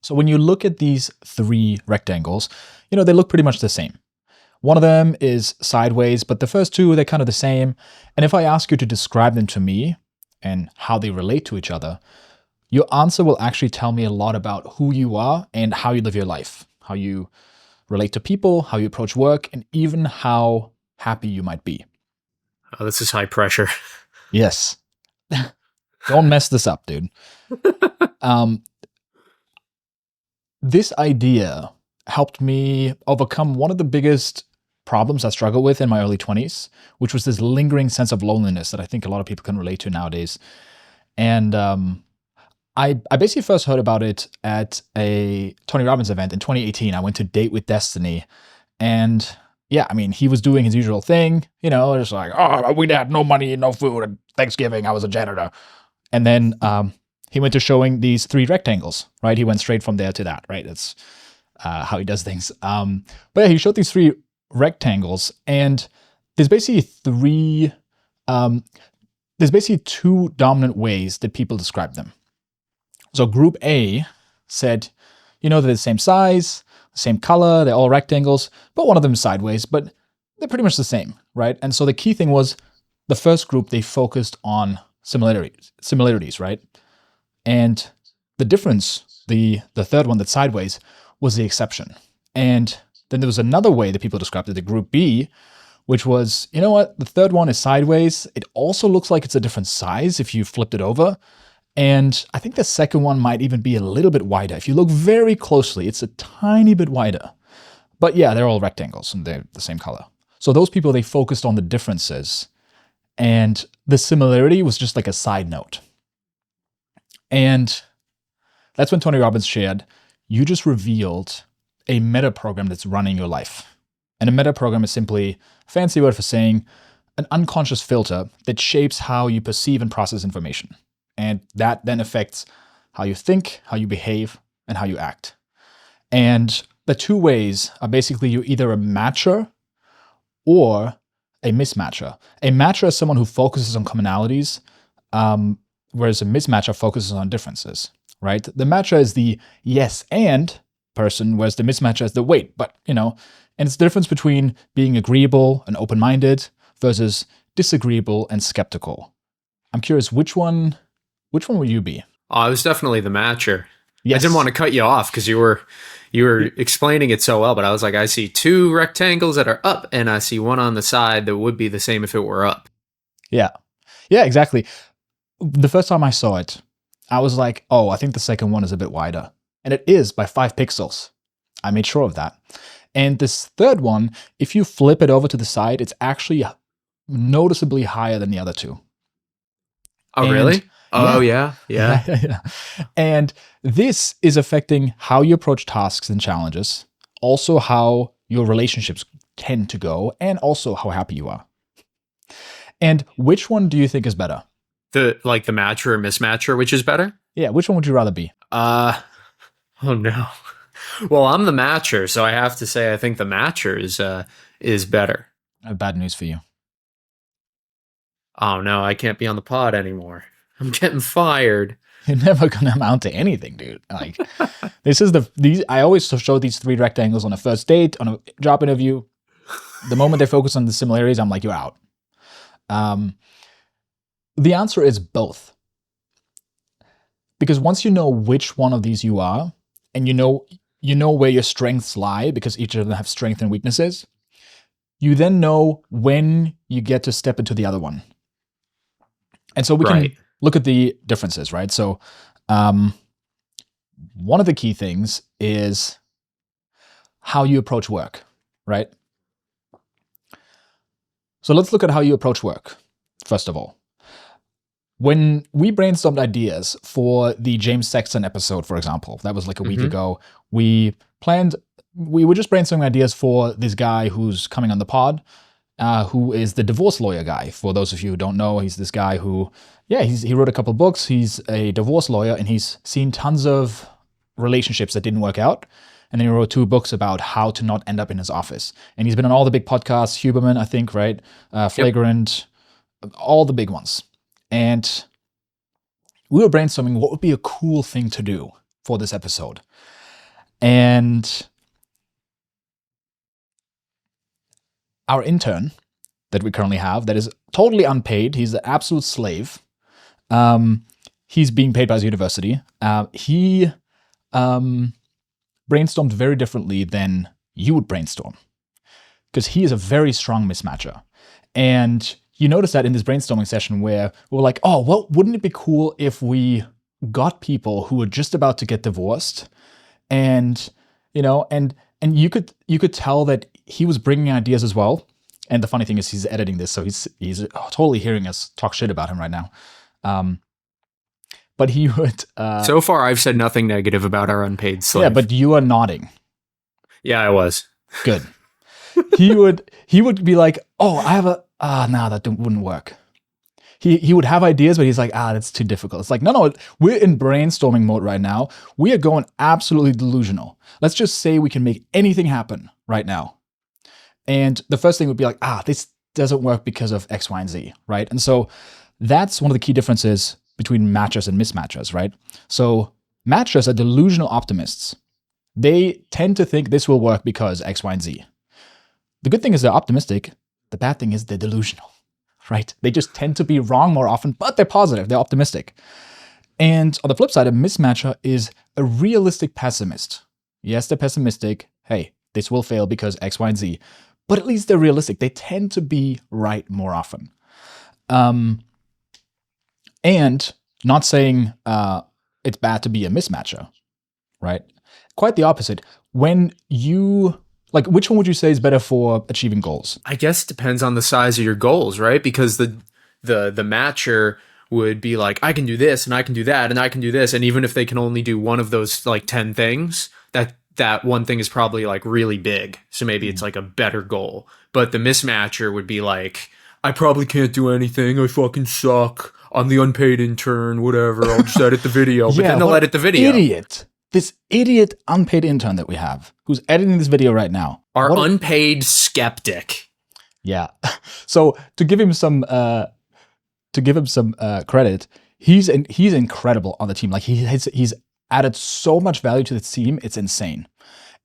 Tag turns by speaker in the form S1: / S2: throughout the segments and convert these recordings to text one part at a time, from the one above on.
S1: So when you look at these three rectangles, they look pretty much the same. One of them is sideways, but the first two, they're kind of the same. And if I ask you to describe them to me and how they relate to each other, your answer will actually tell me a lot about who you are and how you live your life, how you relate to people, how you approach work, and even how happy you might be.
S2: Oh, this is high pressure.
S1: Yes. Don't mess this up, dude. This idea helped me overcome one of the biggest problems I struggled with in my early 20s, which was this lingering sense of loneliness that I think a lot of people can relate to nowadays. And I basically first heard about it at a Tony Robbins event in 2018. I went to Date with Destiny. And yeah, I mean, he was doing his usual thing, just like, oh, we had no money, no food, and Thanksgiving, I was a janitor. And then he went to showing these three rectangles, right? He went straight from there to that, right? That's how he does things. But yeah, he showed these three rectangles, and there's basically two dominant ways that people describe them. So group A said, they're the same size, same color, they're all rectangles, but one of them is sideways, but they're pretty much the same, right? And so the key thing was the first group, they focused on similarities, right? And the difference, the third one that's sideways, was the exception. And then there was another way that people described it, the group B, which was, the third one is sideways. It also looks like it's a different size if you flipped it over. And I think the second one might even be a little bit wider. If you look very closely, it's a tiny bit wider. But yeah, they're all rectangles and they're the same color. So those people, they focused on the differences. And the similarity was just like a side note. And that's when Tony Robbins shared, you just revealed a meta program that's running your life. And a meta program is simply a fancy word for saying an unconscious filter that shapes how you perceive and process information. And that then affects how you think, how you behave, and how you act. And the two ways are basically you're either a matcher or a mismatcher. A matcher is someone who focuses on commonalities, whereas a mismatcher focuses on differences, right? The matcher is the yes and person, whereas the mismatcher is the wait, but, and it's the difference between being agreeable and open-minded versus disagreeable and skeptical. I'm curious, which one would you be?
S2: I was definitely the matcher.
S1: Yes.
S2: I didn't want to cut you off because you were explaining it so well, but I was like, I see two rectangles that are up and I see one on the side that would be the same if it were up.
S1: Yeah. Yeah, exactly. The first time I saw it, I was like, oh, I think the second one is a bit wider. And it is by 5 pixels. I made sure of that. And this third one, if you flip it over to the side, it's actually noticeably higher than the other two.
S2: Oh, really? Oh, yeah.
S1: And this is affecting how you approach tasks and challenges, also how your relationships tend to go, and also how happy you are. And which one do you think is better?
S2: The matcher or mismatcher, which is better?
S1: Yeah, which one would you rather be?
S2: Oh no. Well, I'm the matcher, so I have to say I think the matcher is better.
S1: I have bad news for you.
S2: Oh no, I can't be on the pod anymore. I'm getting fired.
S1: You're never gonna amount to anything, dude. Like, I always show these three rectangles on a first date, on a job interview. The moment they focus on the similarities, I'm like, you're out. The answer is both. Because once you know which one of these you are, and you know where your strengths lie, because each of them have strengths and weaknesses, you then know when you get to step into the other one. And so we can look at the differences, right? So one of the key things is how you approach work, right? So let's look at how you approach work, first of all. When we brainstormed ideas for the James Sexton episode, for example, that was like a week ago, we were just brainstorming ideas for this guy who's coming on the pod, who is the divorce lawyer guy. For those of you who don't know, he's this guy who, he wrote a couple books. He's a divorce lawyer and he's seen tons of relationships that didn't work out. And then he wrote 2 books about how to not end up in his office. And he's been on all the big podcasts, Huberman, I think, right? Flagrant, all the big ones. And we were brainstorming what would be a cool thing to do for this episode. And our intern that we currently have, that is totally unpaid, he's an absolute slave. He's being paid by his university. He brainstormed very differently than you would brainstorm, because he is a very strong mismatcher. And you notice that in this brainstorming session where we're like, oh, well, wouldn't it be cool if we got people who were just about to get divorced, and and you could tell that he was bringing ideas as well. And the funny thing is, he's editing this, so he's totally hearing us talk shit about him right now. But he would.
S2: So far, I've said nothing negative about our unpaid slave.
S1: Yeah, but you are nodding.
S2: Yeah, I was.
S1: Good. He would be like, oh, I have a no, that wouldn't work. He would have ideas, but he's like, that's too difficult. It's like, no, we're in brainstorming mode right now. We are going absolutely delusional. Let's just say we can make anything happen right now. And the first thing would be like, this doesn't work because of X, Y, and Z, right? And so that's one of the key differences between matchers and mismatchers, right? So matchers are delusional optimists. They tend to think this will work because X, Y, and Z. The good thing is they're optimistic. The bad thing is they're delusional, right? They just tend to be wrong more often, but they're positive. They're optimistic. And on the flip side, a mismatcher is a realistic pessimist. Yes, they're pessimistic. Hey, this will fail because X, Y, and Z. But at least they're realistic. They tend to be right more often. And not saying it's bad to be a mismatcher, right? Quite the opposite. When you, like, which one would you say is better for achieving goals?
S2: I guess it depends on the size of your goals, right? Because the matcher would be like, I can do this and I can do that and I can do this. And even if they can only do one of those like 10 things, that one thing is probably like really big. So maybe it's like a better goal. But the mismatcher would be like, I probably can't do anything. I fucking suck. I'm the unpaid intern, whatever. I'll just edit the video. But then they'll edit the video.
S1: Idiot. This idiot unpaid intern that we have, who's editing this video right now.
S2: Our unpaid skeptic.
S1: Yeah. So to give him some credit, he's incredible on the team. Like he's added so much value to the team. It's insane.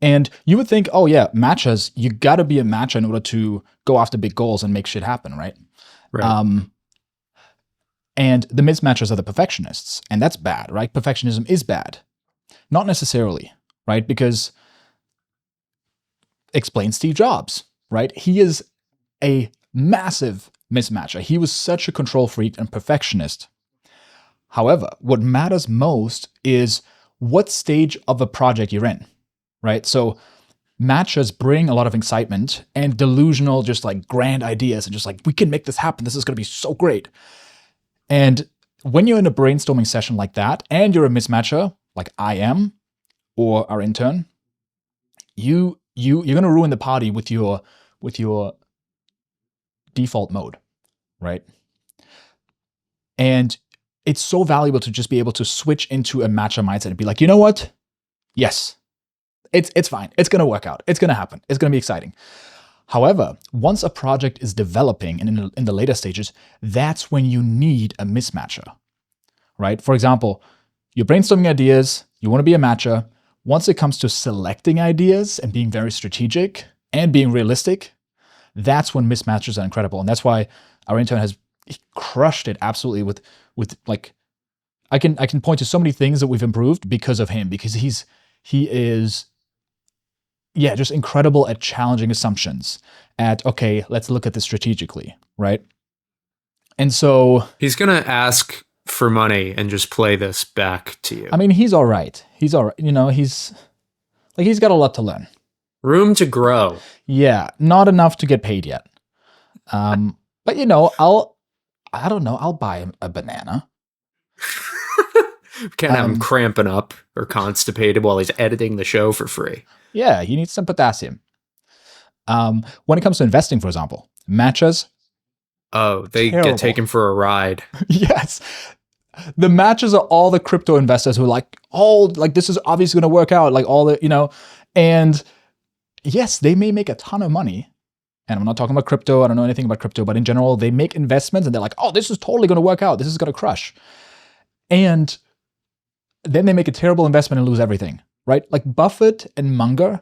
S1: And you would think, oh yeah, matchers, you got to be a matcher in order to go after big goals and make shit happen, right?
S2: Right.
S1: And the mismatchers are the perfectionists, and that's bad, right? Perfectionism is bad. Not necessarily, right? Because explain Steve Jobs, right? He is a massive mismatcher. He was such a control freak and perfectionist. However, what matters most is what stage of a project you're in, right? So matchers bring a lot of excitement and delusional, just like grand ideas and just like, we can make this happen. This is going to be so great. And when you're in a brainstorming session like that, and you're a mismatcher, like I am, or our intern, you're going to ruin the party with your default mode, right? And it's so valuable to just be able to switch into a matcher mindset and be like, you know what? Yes, it's fine. It's going to work out. It's going to happen. It's going to be exciting. However, once a project is developing and in the later stages, that's when you need a mismatcher, right? For example, you're brainstorming ideas, you want to be a matcher. Once it comes to selecting ideas and being very strategic and being realistic, that's when mismatchers are incredible. And that's why our intern has crushed it absolutely with like, I can point to so many things that we've improved because of him, because he is just incredible at challenging assumptions, at, okay, let's look at this strategically, right? And so
S2: he's going to ask for money and just play this back to you.
S1: I mean, he's all right. He's all right. You know, he's got a lot to learn.
S2: Room to grow.
S1: Yeah, not enough to get paid yet. But you know, I'll buy him a banana.
S2: Can't have him cramping up or constipated while he's editing the show for free.
S1: Yeah, he needs some potassium. When it comes to investing, for example, matchers.
S2: Oh, they get taken for a ride.
S1: Yes. The matchers are all the crypto investors who are like, oh, like this is obviously going to work out. Like all the, and yes, they may make a ton of money. And I'm not talking about crypto. I don't know anything about crypto, but in general, they make investments and they're like, oh, this is totally going to work out. This is going to crush. And then they make a terrible investment and lose everything, right? Like Buffett and Munger,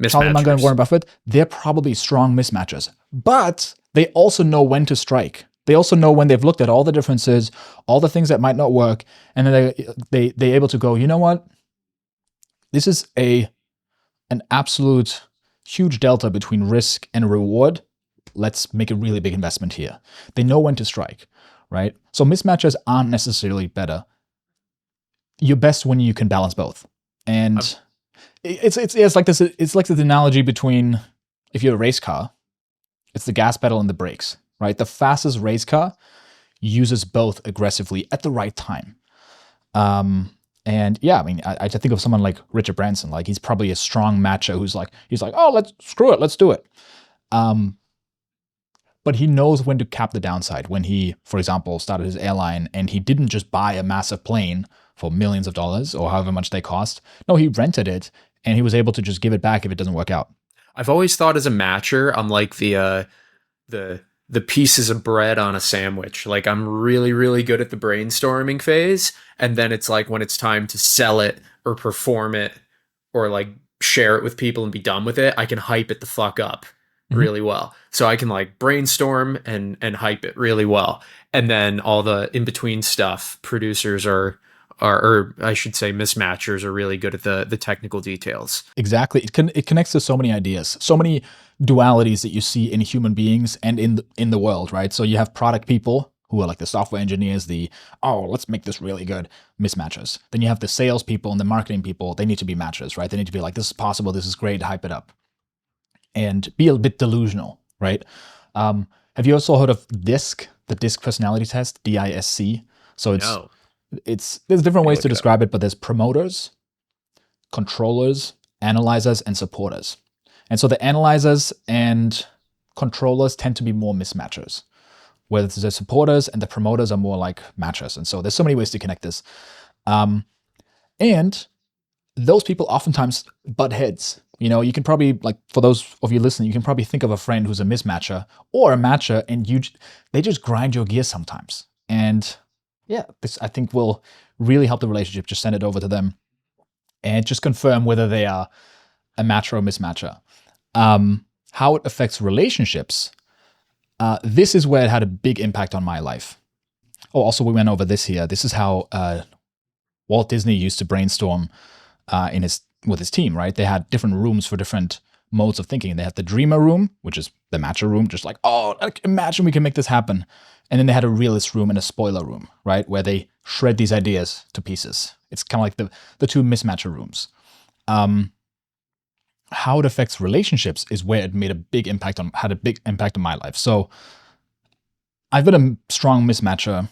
S1: Charlie Munger and
S2: Mismatchers.
S1: Warren Buffett, they're probably strong mismatchers, but they also know when to strike. They also know when they've looked at all the differences, all the things that might not work, and then they're able to go, you know what? This is an absolute huge delta between risk and reward. Let's make a really big investment here. They know when to strike, right? So mismatchers aren't necessarily better. You're best when you can balance both. And it's like this. It's like this analogy between, if you're a race car, it's the gas pedal and the brakes, right? The fastest race car uses both aggressively at the right time. And yeah, I mean, I think of someone like Richard Branson. Like, he's probably a strong matcher he's like, oh, let's do it. But he knows when to cap the downside. When he, for example, started his airline and he didn't just buy a massive plane for millions of dollars or however much they cost. No, he rented it and he was able to just give it back if it doesn't work out.
S2: I've always thought as a matcher, I'm like the pieces of bread on a sandwich. Like, I'm really, really good at the brainstorming phase. And then it's like when it's time to sell it or perform it or like share it with people and be done with it, I can hype it the fuck up really well. So I can like brainstorm and hype it really well. And then all the in-between stuff, producers are or I should say mismatchers are really good at the technical details.
S1: Exactly. It connects to so many ideas, so many dualities that you see in human beings and in the world, right? So you have product people who are like the software engineers, let's make this really good, mismatchers. Then you have the sales people and the marketing people. They need to be matchers, right? They need to be like, this is possible, this is great, hype it up. And be a bit delusional, right? Have you also heard of DISC, the DISC personality test, DISC? So there's different ways to describe it, but there's promoters, controllers, analyzers, and supporters. And so the analyzers and controllers tend to be more mismatchers, whereas the supporters and the promoters are more like matchers. And so there's so many ways to connect this. And those people oftentimes butt heads. You know, you can probably, like, for those of you listening, you can probably think of a friend who's a mismatcher or a matcher, and they just grind your gears sometimes. And yeah, this, I think, will really help the relationship. Just send it over to them and just confirm whether they are a matcher or mismatcher. How it affects relationships. This is where it had a big impact on my life. Oh, also, we went over this here. This is how Walt Disney used to brainstorm with his team, right? They had different rooms for different modes of thinking. They had the dreamer room, which is the matcher room, just like, imagine we can make this happen. And then they had a realist room and a spoiler room, right? Where they shred these ideas to pieces. It's kind of like the two mismatcher rooms. How it affects relationships is where it had a big impact on my life. So I've been a strong mismatcher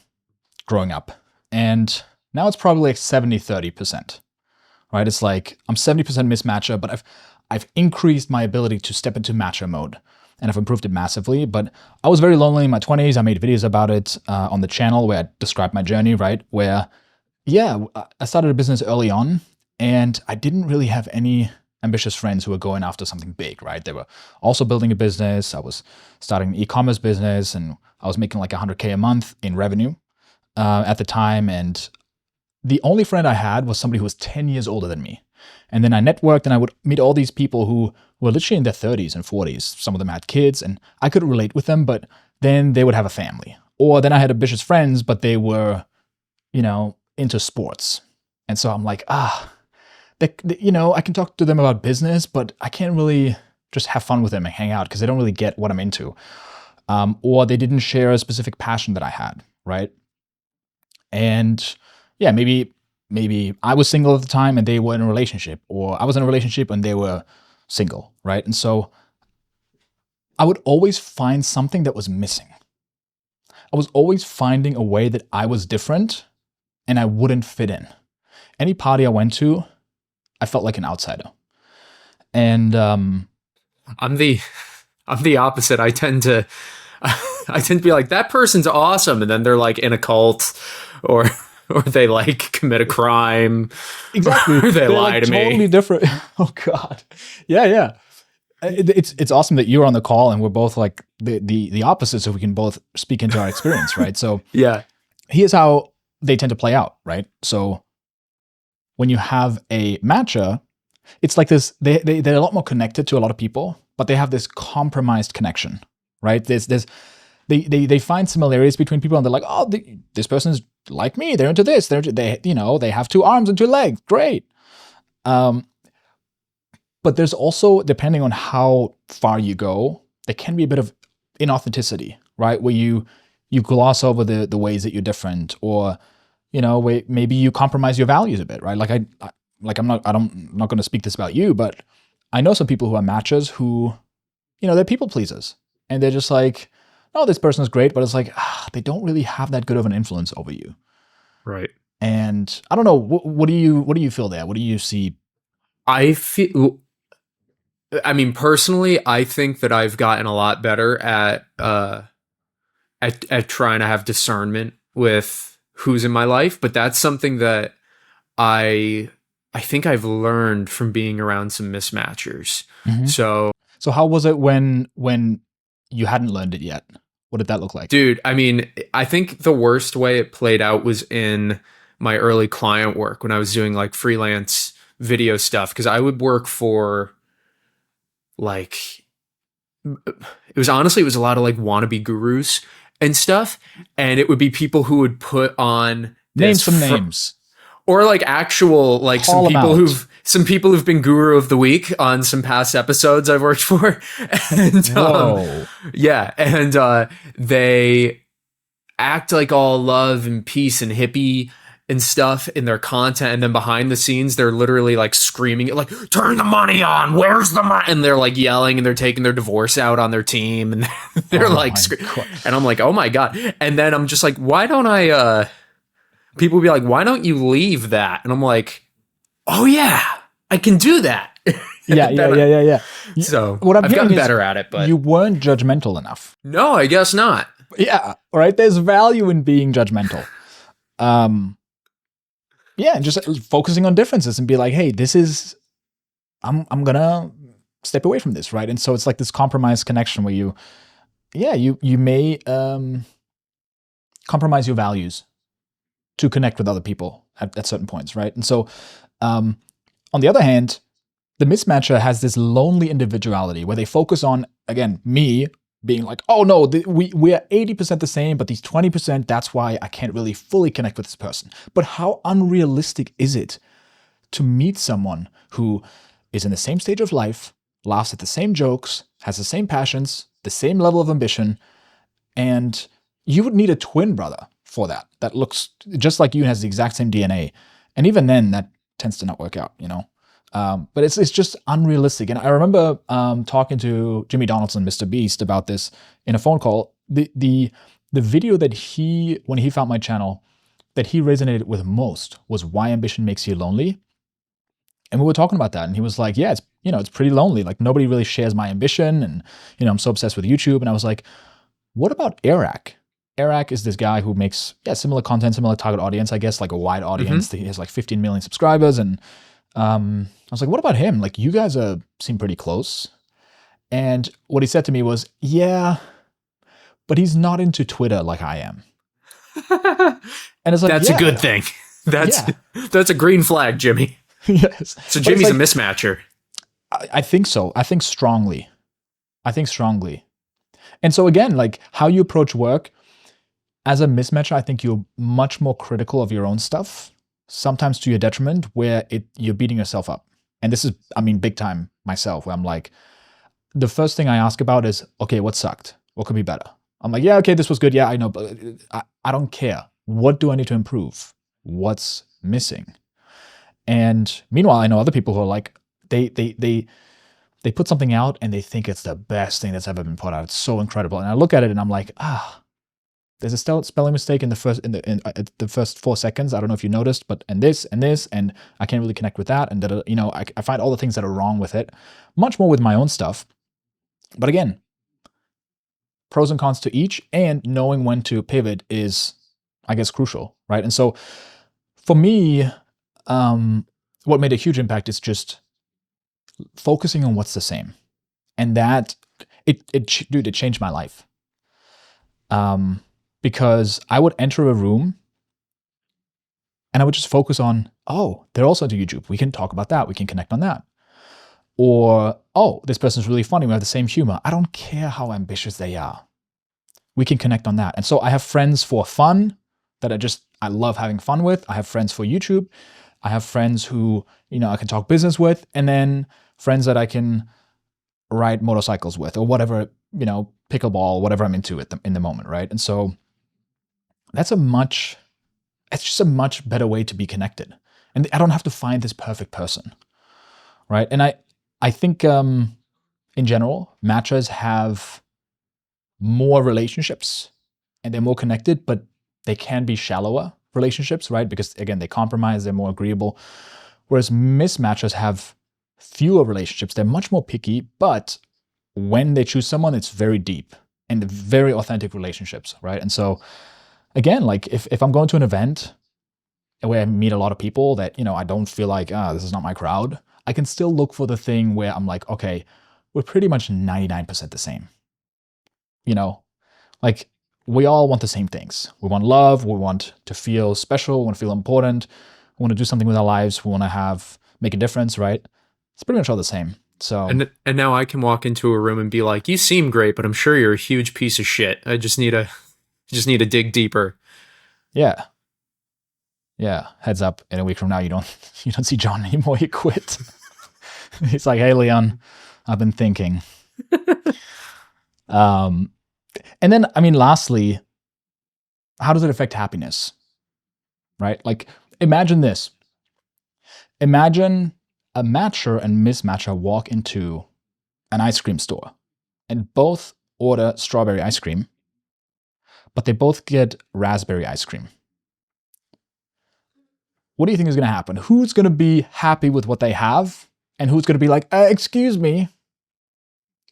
S1: growing up, and now it's probably like 70-30%. Right? It's like I'm 70% mismatcher, but I've increased my ability to step into matcher mode, and I've improved it massively. But I was very lonely in my 20s. I made videos about it on the channel where I described my journey, right? Where, yeah, I started a business early on, and I didn't really have any ambitious friends who were going after something big, right? They were also building a business. I was starting an e-commerce business, and I was making like $100K a month in revenue at the time. And the only friend I had was somebody who was 10 years older than me. And then I networked, and I would meet all these people who were literally in their 30s and 40s. Some of them had kids, and I could relate with them, but then they would have a family. Or then I had ambitious friends, but they were, into sports. And so I'm like, I can talk to them about business, but I can't really just have fun with them and hang out because they don't really get what I'm into. Or they didn't share a specific passion that I had, right? And yeah, maybe I was single at the time and they were in a relationship, or I was in a relationship and they were single, right? And so I would always find something that was missing. I was always finding a way that I was different and I wouldn't fit in. Any party I went to, I felt like an outsider. And
S2: I'm the opposite. I tend to be like, that person's awesome, and then they're like in a cult, or they like commit a crime.
S1: Exactly.
S2: Or they lie
S1: like
S2: to me.
S1: Totally different. Oh God. Yeah. It's awesome that you're on the call and we're both like the opposite, so we can both speak into our experience, right? So
S2: yeah,
S1: here's how they tend to play out, right? So when you have a matcher, it's like this, they're a lot more connected to a lot of people, but they have this compromised connection, right? They find similarities between people, and they're like, oh, this person's like me. They're into this. They have 2 arms and 2 legs. Great. But there's also, depending on how far you go, there can be a bit of inauthenticity, right? Where you gloss over the ways that you're different, or maybe you compromise your values a bit, right? I'm not going to speak this about you, but I know some people who are matchers who, they're people pleasers, and they're just like, oh, this person is great, but it's like they don't really have that good of an influence over you,
S2: Right.
S1: and I don't know. What do you feel there? What do you see?
S2: I mean, personally, I think that I've gotten a lot better at trying to have discernment with who's in my life, but that's something that I think I've learned from being around some mismatchers.
S1: Mm-hmm. So how was it when you hadn't learned it yet? What did that look like?
S2: Dude, I mean, I think the worst way it played out was in my early client work when I was doing like freelance video stuff, because I would work for like, it was a lot of like wannabe gurus and stuff, and it would be people who would put on
S1: Name some names,
S2: or like actual like
S1: Call
S2: some people who've been guru of the week on some past episodes I've worked for. And they act like all love and peace and hippie and stuff in their content, and then behind the scenes they're literally like screaming like, turn the money on, where's the money, and they're like yelling, and they're taking their divorce out on their team, and they're and I'm like, oh my God. And then I'm just like, why don't I people will be like, why don't you leave that? And I'm like, oh yeah, I can do that.
S1: Yeah.
S2: So
S1: what
S2: I've gotten better at it, but
S1: you weren't judgmental enough.
S2: No, I guess not.
S1: Yeah, right. There's value in being judgmental. Yeah, and just focusing on differences and be like, hey, this is, I'm gonna step away from this, right? And so it's like this compromise connection where you may compromise your values to connect with other people at certain points, right? And so, on the other hand, the mismatcher has this lonely individuality where they focus on, again, me being like, oh no, we are 80% the same, but these 20%, that's why I can't really fully connect with this person. But how unrealistic is it to meet someone who is in the same stage of life, laughs at the same jokes, has the same passions, the same level of ambition, and you would need a twin brother for that looks just like you and has the exact same DNA. And even then, that tends to not work out, but it's just unrealistic. And I remember talking to Jimmy Donaldson, Mr. Beast, about this in a phone call. The video that when he found my channel, that he resonated with most was why ambition makes you lonely. And we were talking about that, and he was like, yeah, it's pretty lonely. Like nobody really shares my ambition, and I'm so obsessed with YouTube. And I was like, what about Eric? Eric is this guy who makes similar content, similar target audience, I guess, like a wide audience. Mm-hmm. He has like 15 million subscribers, and I was like, what about him? Like, you guys seem pretty close. And what he said to me was, yeah, but he's not into Twitter like I am. And it's like,
S2: that's a good thing. That's a green flag, Jimmy.
S1: Yes.
S2: So Jimmy's a mismatcher.
S1: I think so. I think strongly. And so again, like how you approach work as a mismatcher, I think you're much more critical of your own stuff, sometimes to your detriment, where you're beating yourself up. And this is, big time myself, where I'm like, the first thing I ask about is, okay, what sucked? What could be better? I'm like, yeah, okay, this was good. Yeah, I know, but I don't care. What do I need to improve? What's missing? And meanwhile, I know other people who are like, they put something out and they think it's the best thing that's ever been put out. It's so incredible. And I look at it and I'm like, there's a spelling mistake in the first 4 seconds. I don't know if you noticed, but and this, and I can't really connect with that. And I find all the things that are wrong with it, much more with my own stuff. But again, pros and cons to each, and knowing when to pivot is, I guess, crucial, right? And so for me, what made a huge impact is just focusing on what's the same. And that, it changed my life. Because I would enter a room and I would just focus on Oh, they're also into YouTube. We can talk about that. We can connect on that. Or, oh, this person's really funny. We have the same humor. I don't care how ambitious they are. We can connect on that. And so I have friends for fun that I love having fun with. I have friends for YouTube. I have friends who, I can talk business with, and then friends that I can ride motorcycles with or whatever, pickleball, whatever I'm into in the moment, right? And so it's just a much better way to be connected. And I don't have to find this perfect person, right? And I think in general, matchers have more relationships and they're more connected, but they can be shallower relationships, right? Because again, they compromise, they're more agreeable. Whereas mismatchers have fewer relationships. They're much more picky, but when they choose someone, it's very deep and very authentic relationships, right? And so again, like if I'm going to an event where I meet a lot of people that, I don't feel like, this is not my crowd, I can still look for the thing where I'm like, okay, we're pretty much 99% the same. Like we all want the same things. We want love. We want to feel special. We want to feel important. We want to do something with our lives. We want to make a difference, right? It's pretty much all the same. So
S2: And now I can walk into a room and be like, "You seem great, but I'm sure you're a huge piece of shit. I just need to dig deeper."
S1: yeah. Yeah. Heads up, in a week from now you don't see John anymore. He quit. He's like, "Hey Leon, I've been thinking." And then, lastly, how does it affect happiness? Right? Like, imagine this. Imagine a matcher and mismatcher walk into an ice cream store and both order strawberry ice cream, but they both get raspberry ice cream. What do you think is going to happen? Who's going to be happy with what they have? And who's going to be like, excuse me?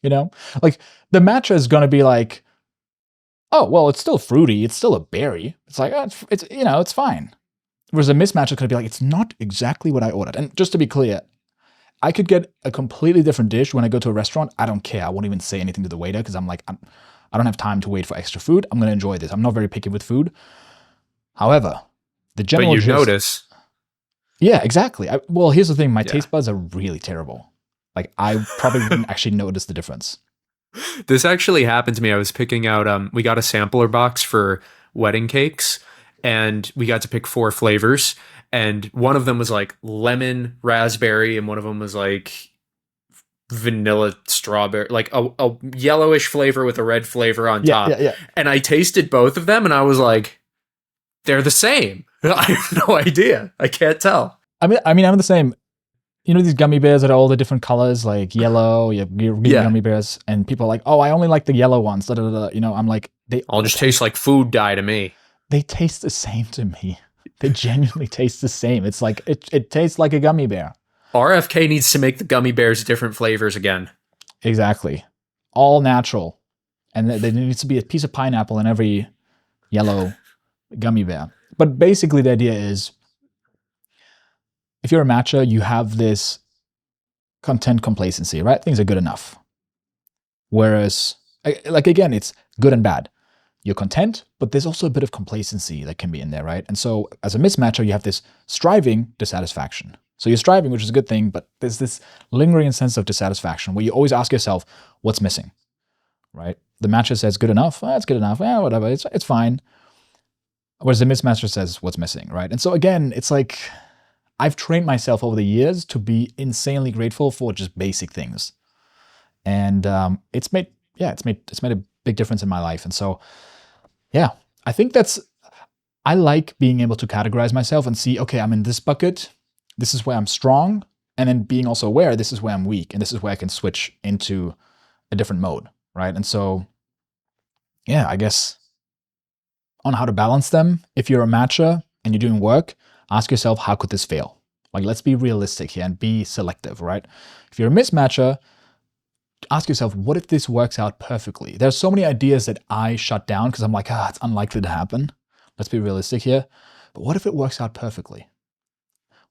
S1: Like the matcher is going to be like, oh, well, it's still fruity. It's still a berry. It's like, it's fine. Whereas a mismatcher is going to be like, it's not exactly what I ordered. And just to be clear, I could get a completely different dish when I go to a restaurant. I don't care. I won't even say anything to the waiter because I'm like, I don't have time to wait for extra food. I'm going to enjoy this. I'm not very picky with food. However, the general
S2: But you notice.
S1: Yeah, exactly. Well, here's the thing. My taste buds are really terrible. Like I probably wouldn't actually notice the difference.
S2: This actually happened to me. I was picking out, we got a sampler box for wedding cakes and we got to pick 4 flavors. And one of them was like lemon raspberry, and one of them was like vanilla strawberry, like a yellowish flavor with a red flavor on top.
S1: Yeah.
S2: And I tasted both of them and I was like, they're the same. I have no idea. I can't tell.
S1: I'm the same. These gummy bears that are all the different colors, like yellow, you have green gummy bears, and people are like, oh, I only like the yellow ones. Da, da, da, da. I'm like, they
S2: all just taste like food dye to me.
S1: They taste the same to me. They genuinely taste the same. It's like, it tastes like a gummy bear.
S2: RFK needs to make the gummy bears different flavors again.
S1: Exactly. All natural. And there needs to be a piece of pineapple in every yellow gummy bear. But basically the idea is, if you're a matcher, you have this content complacency, right? Things are good enough. Whereas, like again, it's good and bad. You're content, but there's also a bit of complacency that can be in there, right? And so as a mismatcher, you have this striving dissatisfaction. So you're striving, which is a good thing, but there's this lingering sense of dissatisfaction where you always ask yourself, what's missing, right? The matcher says, good enough. It's good enough. Yeah, whatever. It's fine. Whereas the mismatcher says, what's missing, right? And so again, it's like, I've trained myself over the years to be insanely grateful for just basic things. And it's made a big difference in my life. And so, yeah, I think I like being able to categorize myself and see, okay, I'm in this bucket. This is where I'm strong. And then being also aware, this is where I'm weak. And this is where I can switch into a different mode, right? And so, yeah, I guess on how to balance them, if you're a matcher and you're doing work, ask yourself, how could this fail? Like, let's be realistic here and be selective, right? If you're a mismatcher, ask yourself, what if this works out perfectly? There's so many ideas that I shut down because I'm like, it's unlikely to happen. Let's be realistic here. But what if it works out perfectly?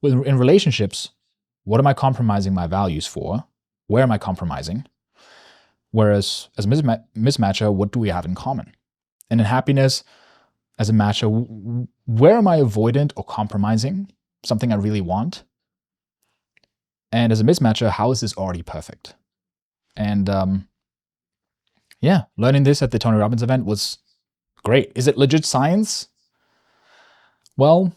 S1: In relationships, what am I compromising my values for? Where am I compromising? Whereas as a mismatcher, what do we have in common? And in happiness, as a matcher, where am I avoidant or compromising? something I really want? And as a mismatcher, how is this already perfect? And yeah, learning this at the Tony Robbins event was great. Is it legit science? Well,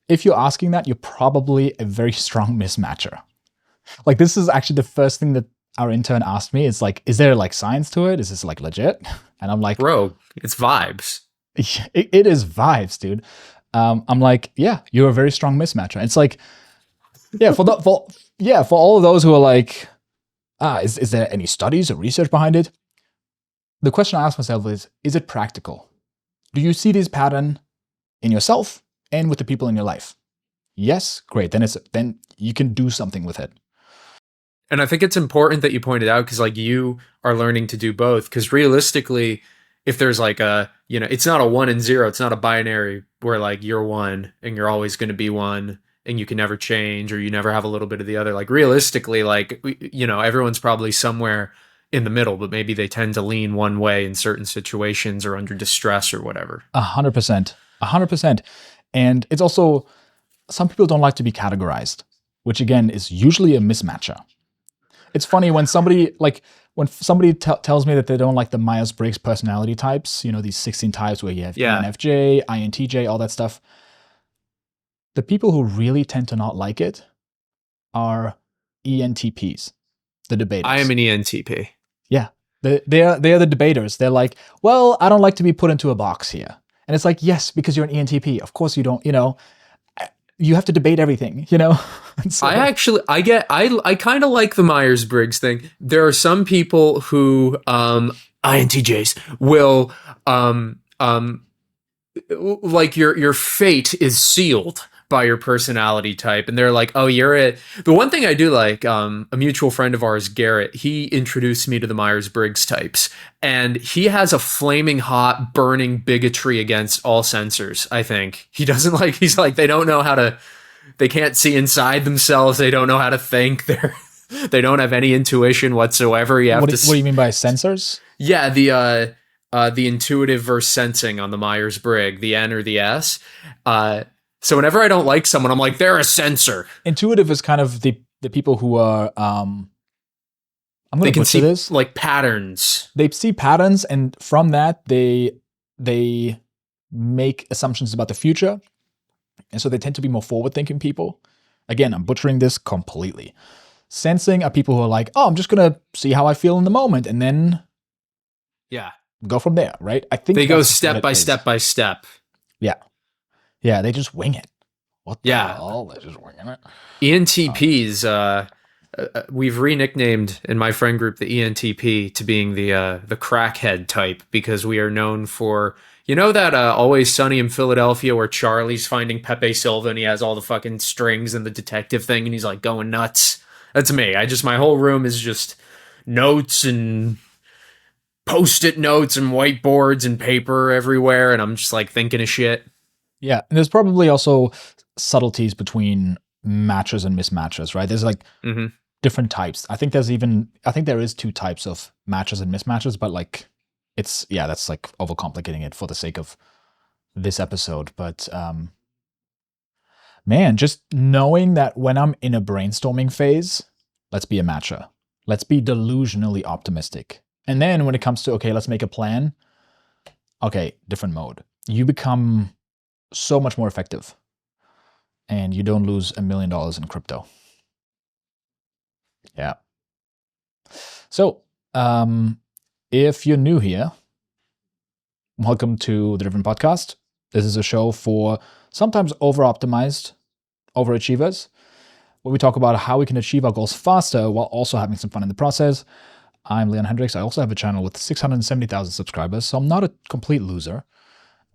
S1: if you're asking that, you're probably a very strong mismatcher. Like, this is actually the first thing that our intern asked me. It's like, is there like science to it? Is this like legit? And I'm like,
S2: Bro, it's vibes.
S1: it is vibes, dude. I'm like, yeah, you're a very strong mismatcher. It's like, yeah, for all of those who are like, is there any studies or research behind it? The question I ask myself is it practical? Do you see this pattern in yourself and with the people in your life? Yes, great. Then you can do something with it.
S2: And I think it's important that you pointed out because like you are learning to do both. Because realistically, if there's like a, it's not a 1 and 0, it's not a binary where like you're one and you're always going to be one and you can never change or you never have a little bit of the other. Like realistically, like, everyone's probably somewhere in the middle, but maybe they tend to lean one way in certain situations or under distress or whatever.
S1: 100%. 100%. And it's also, some people don't like to be categorized, which again is usually a mismatcher. It's funny when somebody tells me that they don't like the Myers-Briggs personality types, these 16 types where you have ENFJ, INTJ, all that stuff. The people who really tend to not like it are ENTPs, the debaters.
S2: I am an ENTP.
S1: Yeah. They're the debaters. They're like, well, I don't like to be put into a box here. And it's like, yes, because you're an ENTP. Of course you don't, you have to debate everything, So,
S2: I kind of like the Myers-Briggs thing. There are some people who, INTJs will, like your fate is sealed by your personality type, and they're like, oh, you're it. The one thing I do like, a mutual friend of ours, Garrett, he introduced me to the Myers-Briggs types, and he has a flaming hot burning bigotry against all sensors. I think he doesn't like, he's like, they don't know how to, they can't see inside themselves, they don't know how to think, they don't have any intuition whatsoever.
S1: What do you mean by sensors?
S2: Yeah, the intuitive versus sensing on the Myers-Briggs, the N or the S. So whenever I don't like someone, I'm like, they're a sensor.
S1: Intuitive is kind of the people who are, I'm going to butcher this.
S2: Like patterns.
S1: They see patterns, and from that, they make assumptions about the future. And so they tend to be more forward-thinking people. Again, I'm butchering this completely. Sensing are people who are like, oh, I'm just going to see how I feel in the moment, and then go from there, right? I think
S2: they go step by step by step.
S1: Yeah. Yeah, they just wing it. What the hell? They're just winging it.
S2: ENTPs, we've re-nicknamed in my friend group the ENTP to being the crackhead type, because we are known for, that Always Sunny in Philadelphia where Charlie's finding Pepe Silva and he has all the fucking strings and the detective thing and he's like going nuts. That's me. My whole room is just notes and Post-it notes and whiteboards and paper everywhere, and I'm just like thinking of shit.
S1: Yeah, and there's probably also subtleties between matchers and mismatchers, right? There's like different types. I think there is 2 types of matchers and mismatchers, but like that's like overcomplicating it for the sake of this episode. But man, just knowing that when I'm in a brainstorming phase, let's be a matcher. Let's be delusionally optimistic. And then when it comes to, okay, let's make a plan. Okay, different mode. You become so much more effective. And you don't lose $1 million in crypto. Yeah. So, if you're new here, welcome to the Driven Podcast. This is a show for sometimes over-optimized overachievers, where we talk about how we can achieve our goals faster while also having some fun in the process. I'm Leon Hendricks. I also have a channel with 670,000 subscribers, so I'm not a complete loser.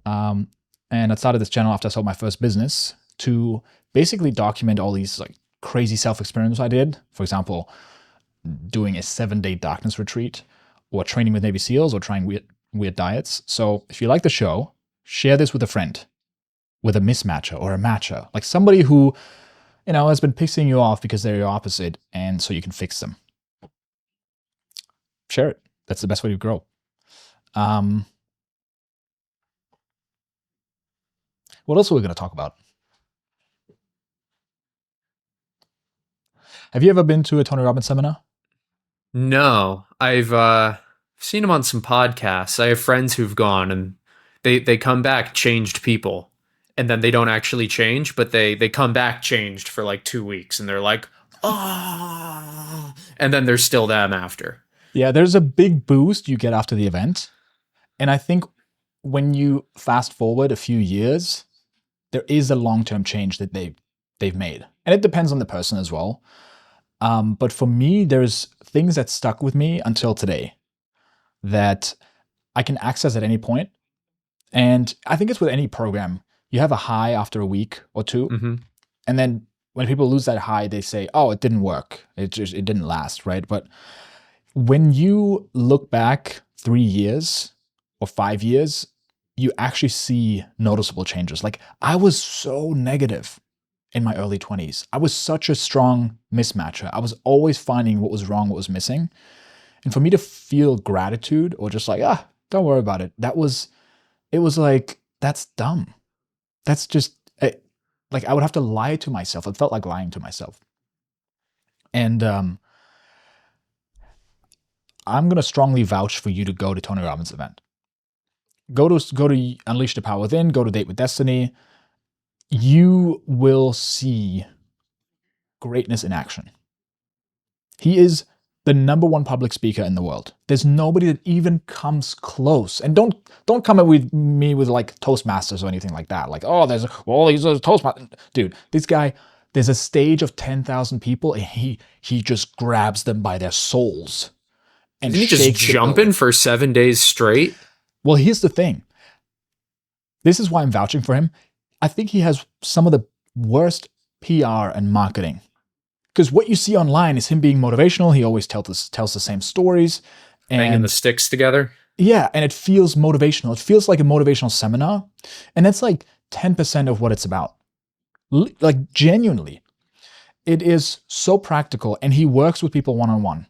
S1: And I started this channel after I sold my first business to basically document all these like crazy self-experiments I did. For example, doing a 7-day darkness retreat, or training with Navy SEALs, or trying weird diets. So if you like the show, share this with a friend, with a mismatcher or a matcher, like somebody who, has been pissing you off because they're your opposite, and so you can fix them. Share it. That's the best way to grow. What else are we going to talk about? Have you ever been to a Tony Robbins seminar?
S2: No, I've seen him on some podcasts. I have friends who've gone and they come back changed people, and then they don't actually change, but they come back changed for like 2 weeks, and they're like, oh, and then they're still them after.
S1: Yeah, there's a big boost you get after the event. And I think when you fast forward a few years, there is a long-term change that they've made. And it depends on the person as well. But for me, there's things that stuck with me until today that I can access at any point. And I think it's with any program. You have a high after a week or two.
S2: Mm-hmm.
S1: And then when people lose that high, they say, oh, it didn't work. It didn't last, right? But when you look back 3 years or 5 years, you actually see noticeable changes. Like I was so negative in my early 20s. I was such a strong mismatcher. I was always finding what was wrong, what was missing. And for me to feel gratitude or just like, don't worry about it. It was like, that's dumb. That's just like I would have to lie to myself. It felt like lying to myself. And I'm going to strongly vouch for you to go to Tony Robbins' event. Go to Unleash the Power Within, go to Date with Destiny. You will see greatness in action. He is the number one public speaker in the world. There's nobody that even comes close. And don't come at with me with like Toastmasters or anything like that. Like, oh, he's a Toastmaster. Dude, this guy, there's a stage of 10,000 people and he just grabs them by their souls. And
S2: Isn't he just jumping for 7 days straight?
S1: Well, here's the thing. This is why I'm vouching for him. I think he has some of the worst PR and marketing. Because what you see online is him being motivational. He always tells the same stories. And
S2: banging the sticks together.
S1: Yeah, and it feels motivational. It feels like a motivational seminar. And that's like 10% of what it's about. Like genuinely. It is so practical. And he works with people one-on-one.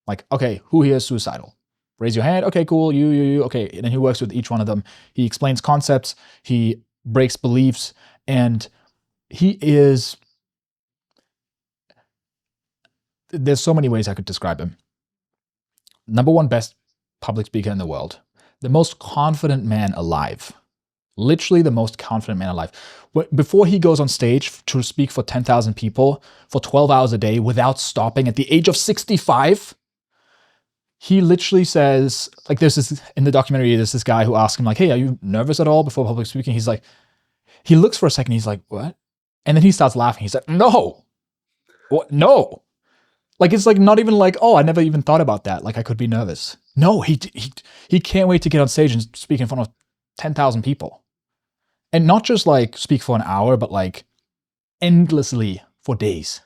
S1: Like, okay, who here is suicidal? Raise your hand. Okay, cool. You. Okay. And then he works with each one of them. He explains concepts. He breaks beliefs. And there's so many ways I could describe him. Number one best public speaker in the world. The most confident man alive. Literally the most confident man alive. Before he goes on stage to speak for 10,000 people for 12 hours a day without stopping at the age of 65, he literally says, like there's this, in the documentary, there's this guy who asks him like, hey, are you nervous at all before public speaking? He's like, he looks for a second. He's like, what? And then he starts laughing. He's like, no, what? No. Like, it's like not even like, oh, I never even thought about that. Like I could be nervous. No, he can't wait to get on stage and speak in front of 10,000 people. And not just like speak for an hour, but like endlessly for days.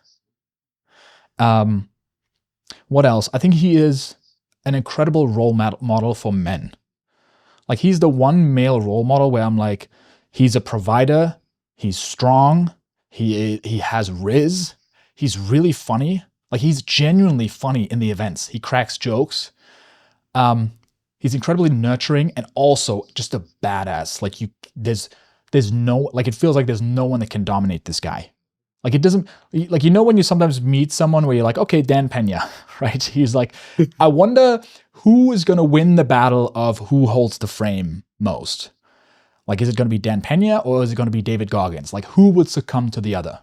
S1: What else? I think he is an incredible role model for men. Like he's the one male role model where I'm like, he's a provider, he's strong, he has riz, he's really funny. Like he's genuinely funny in the events. He cracks jokes. He's incredibly nurturing and also just a badass. Like there's no, like it feels like there's no one that can dominate this guy. Like it doesn't, like, you know, when you sometimes meet someone where you're like, okay, Dan Pena, right? He's like, I wonder who is going to win the battle of who holds the frame most. Like, is it going to be Dan Pena or is it going to be David Goggins? Like, who would succumb to the other?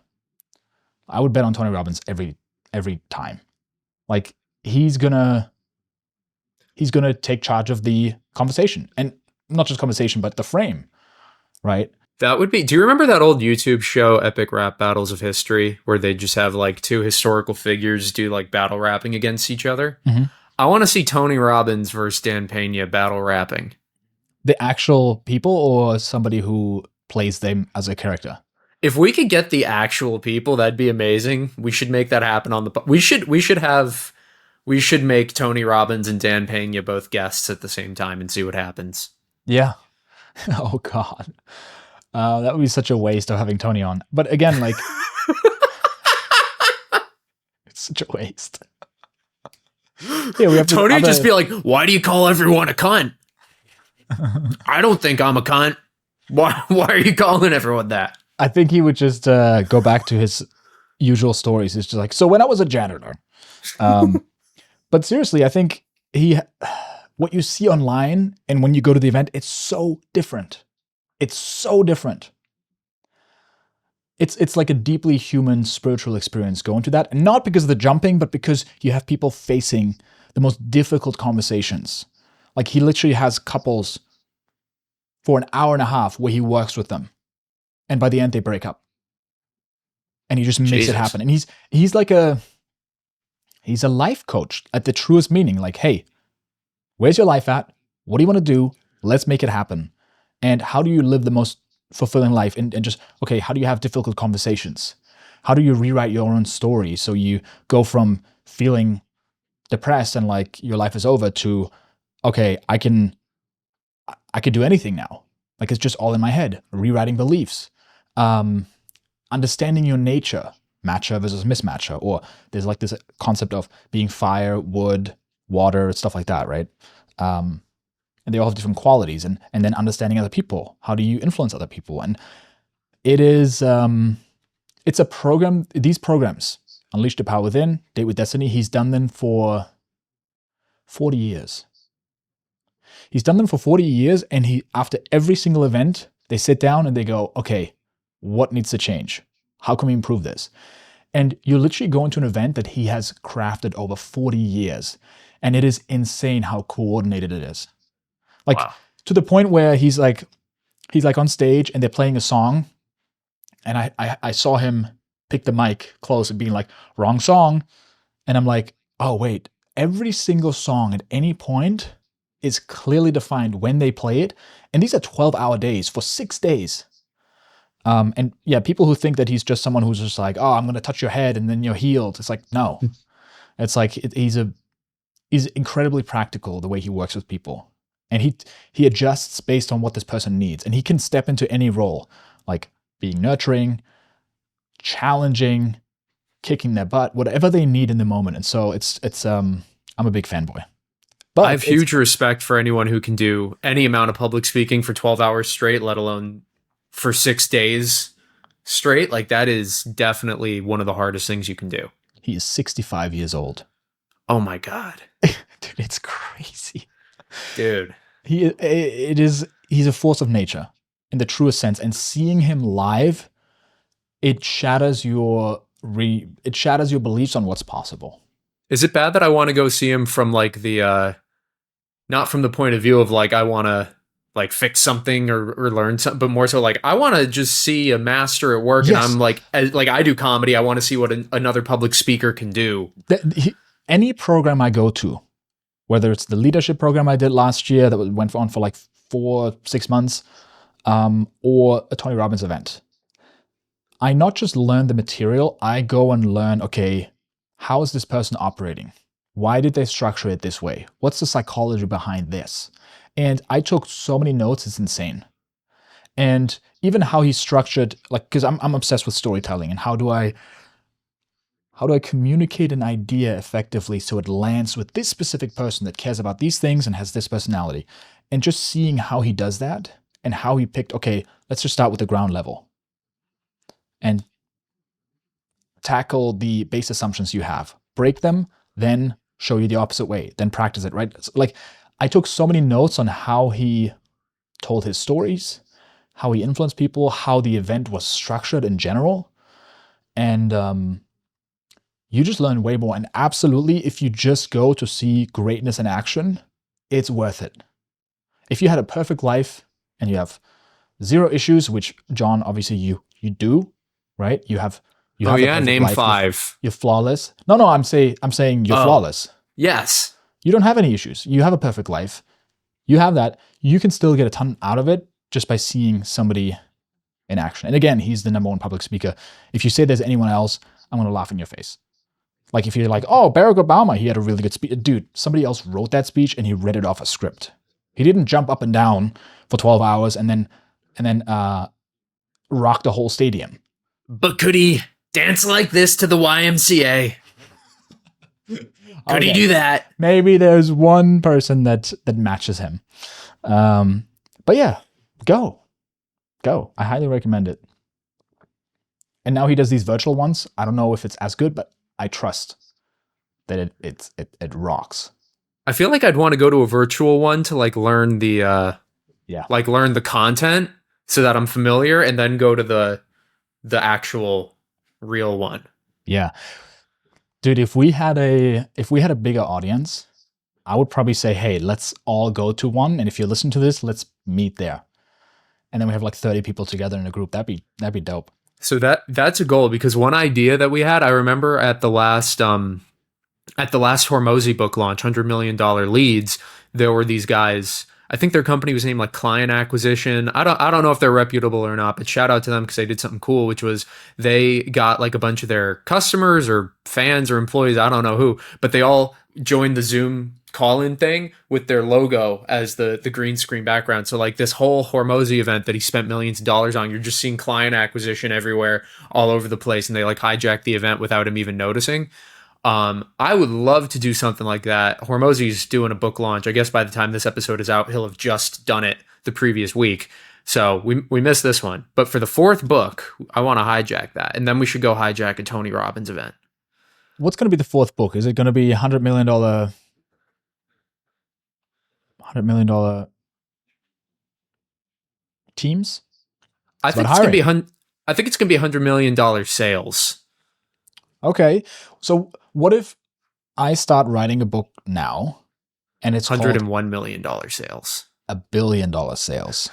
S1: I would bet on Tony Robbins every time. Like, he's gonna take charge of the conversation, and not just conversation, but the frame, right?
S2: That would be, do you remember that old YouTube show, Epic Rap Battles of History, where they just have like two historical figures do like battle rapping against each other?
S1: Mm-hmm.
S2: I want to see Tony Robbins versus Dan Pena battle rapping.
S1: The actual people or somebody who plays them as a character?
S2: If we could get the actual people, that'd be amazing. We should make that happen on the, we should make Tony Robbins and Dan Pena both guests at the same time and see what happens.
S1: Yeah. Oh God. That would be such a waste of having Tony on. But again, like, it's such a waste. Yeah, we have
S2: Tony just be like, why do you call everyone a cunt? I don't think I'm a cunt. Why are you calling everyone that?
S1: I think he would just go back to his usual stories. It's just like, so when I was a janitor. Um, but seriously, I think what you see online and when you go to the event, it's so different. It's so different. It's like a deeply human spiritual experience going to that. And not because of the jumping, but because you have people facing the most difficult conversations. Like he literally has couples for an hour and a half where he works with them. And by the end they break up. And he just makes it happen. And he's like he's a life coach at the truest meaning. Like, hey, where's your life at? What do you want to do? Let's make it happen. And how do you live the most fulfilling life? And just, okay, how do you have difficult conversations? How do you rewrite your own story so you go from feeling depressed and like your life is over to, okay, I can do anything now. Like it's just all in my head. Rewriting beliefs, understanding your nature, matcher versus mismatcher, or there's like this concept of being fire, wood, water, stuff like that, right? And they all have different qualities, and then understanding other people. How do you influence other people? And it is it's a program. These programs, Unleash the Power Within, Date with Destiny, he's done them for 40 years. He's done them for 40 years, and he, after every single event, they sit down and they go, okay, what needs to change? How can we improve this? And you literally go into an event that he has crafted over 40 years, and it is insane how coordinated it is. Like
S2: Wow.
S1: to the point where he's like on stage and they're playing a song, and I saw him pick the mic close and being like, wrong song. And I'm like, oh wait, every single song at any point is clearly defined when they play it. And these are 12-hour days for 6 days. And yeah, people who think that he's just someone who's just like, oh, I'm going to touch your head and then you're healed. It's like, no. It's like he's incredibly practical the way he works with people. And he adjusts based on what this person needs. And he can step into any role, like being nurturing, challenging, kicking their butt, whatever they need in the moment. And so it's I'm a big fanboy. But
S2: I have huge respect for anyone who can do any amount of public speaking for 12 hours straight, let alone for 6 days straight. Like that is definitely one of the hardest things you can do.
S1: He is 65 years old.
S2: Oh my God.
S1: Dude, it's crazy.
S2: Dude.
S1: He's a force of nature in the truest sense. And seeing him live, it shatters your beliefs on what's possible.
S2: Is it bad that I want to go see him from like the not from the point of view of like I want to like fix something or learn something, but more so like I want to just see a master at work. Yes. And I'm like I do comedy. I want to see what another public speaker can do.
S1: Any program I go to, whether it's the leadership program I did last year that went on for like 4-6 months, or a Tony Robbins event, I not just learn the material, I go and learn, okay, how is this person operating? Why did they structure it this way? What's the psychology behind this? And I took so many notes, it's insane. And even how he structured, like, because I'm obsessed with storytelling and how do I communicate an idea effectively so it lands with this specific person that cares about these things and has this personality. And just seeing how he does that and how he picked, okay, let's just start with the ground level and tackle the base assumptions you have. Break them, then show you the opposite way, then practice it, right? Like, I took so many notes on how he told his stories, how he influenced people, how the event was structured in general. And you just learn way more. And absolutely, if you just go to see greatness in action, it's worth it. If you had a perfect life and you have 0 issues, which John, obviously you do, right? You have
S2: oh yeah, name life. 5.
S1: You're flawless. No, I'm saying you're flawless.
S2: Yes.
S1: You don't have any issues. You have a perfect life. You have that. You can still get a ton out of it just by seeing somebody in action. And again, he's the #1 public speaker. If you say there's anyone else, I'm going to laugh in your face. Like if you're like, oh, Barack Obama, he had a really good speech. Dude, somebody else wrote that speech and he read it off a script. He didn't jump up and down for 12 hours and then rock the whole stadium.
S2: But could he dance like this to the YMCA? Could he do that?
S1: Maybe there's one person that matches him. But yeah, go. I highly recommend it. And now he does these virtual ones. I don't know if it's as good, but I trust that it rocks.
S2: I feel like I'd want to go to a virtual one to like learn the
S1: Yeah.
S2: like learn the content so that I'm familiar, and then go to the actual real one.
S1: Yeah. Dude, if we had a bigger audience, I would probably say, hey, let's all go to one. And if you listen to this, let's meet there. And then we have like 30 people together in a group. That'd be dope.
S2: So that's a goal, because one idea that we had, I remember at the last Hormozy book launch, $100 million leads, there were these guys. I think their company was named like Client Acquisition. I don't know if they're reputable or not, but shout out to them because they did something cool, which was they got like a bunch of their customers or fans or employees, I don't know who, but they all joined the Zoom call-in thing with their logo as the green screen background. So like this whole Hormozy event that he spent millions of dollars on, you're just seeing client acquisition everywhere, all over the place, and they like hijacked the event without him even noticing. I would love to do something like that. Hormozy's doing a book launch. I guess by the time this episode is out, he'll have just done it the previous week. So we missed this one. But for the fourth book, I want to hijack that. And then we should go hijack a Tony Robbins event.
S1: What's going to be the fourth book? Is it going to be $100 million teams?
S2: I think it's going to be $100 million sales.
S1: Okay. So what if I start writing a book now and it's called
S2: $101 million sales.
S1: $1 billion sales?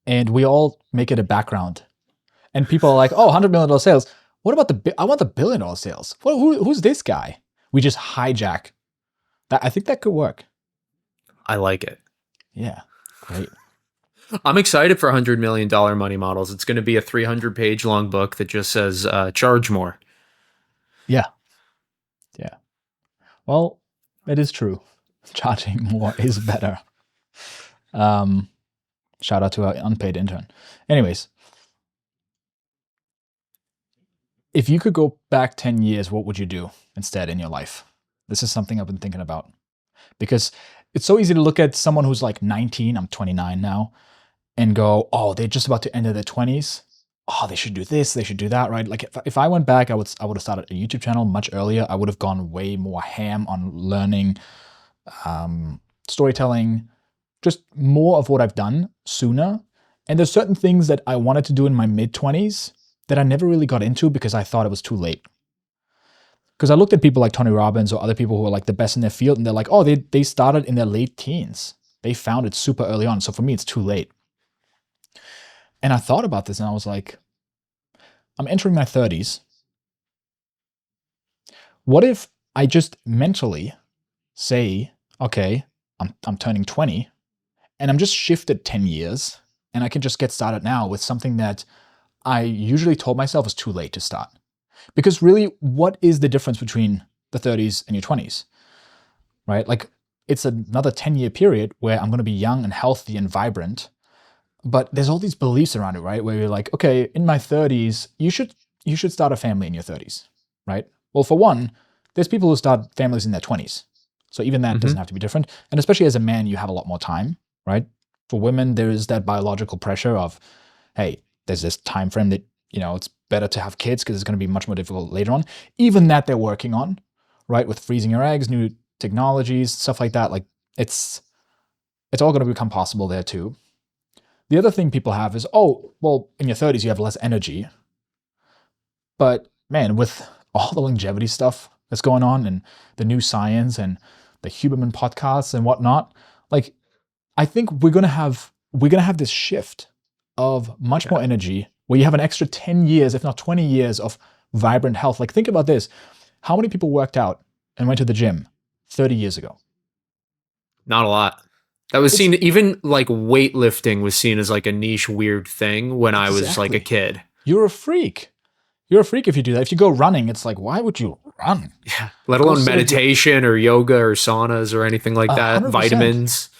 S1: And we all make it a background. And people are like, oh, $100 million sales. What about I want the $1 billion sales. Who's this guy? We just hijack that. I think that could work.
S2: I like it.
S1: Yeah. Great.
S2: I'm excited for $100 million money models. It's going to be a 300-page long book that just says charge more.
S1: Yeah. Yeah. Well, it is true. Charging more is better. Shout out to our unpaid intern. Anyways, if you could go back 10 years, what would you do instead in your life? This is something I've been thinking about, because it's so easy to look at someone who's like 19, I'm 29 now, and go, oh, they're just about to enter their 20s. Oh, they should do this, they should do that, right? Like if I went back, I would have started a YouTube channel much earlier. I would have gone way more ham on learning, storytelling, just more of what I've done sooner. And there's certain things that I wanted to do in my mid-20s that I never really got into because I thought it was too late. Because I looked at people like Tony Robbins or other people who are like the best in their field, and they're like, oh, they started in their late teens. They found it super early on. So for me, it's too late. And I thought about this and I was like, I'm entering my 30s. What if I just mentally say, okay, I'm turning 20 and I'm just shifted 10 years and I can just get started now with something that I usually told myself is too late to start. Because really, what is the difference between the 30s and your 20s, right? Like it's another 10-year period where I'm going to be young and healthy and vibrant. But there's all these beliefs around it, right? Where you're like, okay, in my 30s, you should start a family in your 30s, right? Well, for one, there's people who start families in their 20s. So even that doesn't have to be different. And especially as a man, you have a lot more time, right? For women, there is that biological pressure of, hey, there's this time frame that, it's better to have kids because it's going to be much more difficult later on. Even that they're working on, right? With freezing your eggs, new technologies, stuff like that. Like it's all going to become possible there too. The other thing people have is, oh, well, in your 30s, you have less energy. But man, with all the longevity stuff that's going on and the new science and the Huberman podcasts and whatnot, like I think we're gonna have this shift of much more energy where you have an extra 10 years, if not 20 years of vibrant health. Like think about this. How many people worked out and went to the gym 30 years ago?
S2: Not a lot. That was seen, even like weightlifting was seen as like a niche weird thing when I was like a kid.
S1: You're a freak. You're a freak if you do that. If you go running, it's like, why would you run?
S2: Yeah. Let alone meditation or yoga or saunas or anything like that. 100%. Vitamins.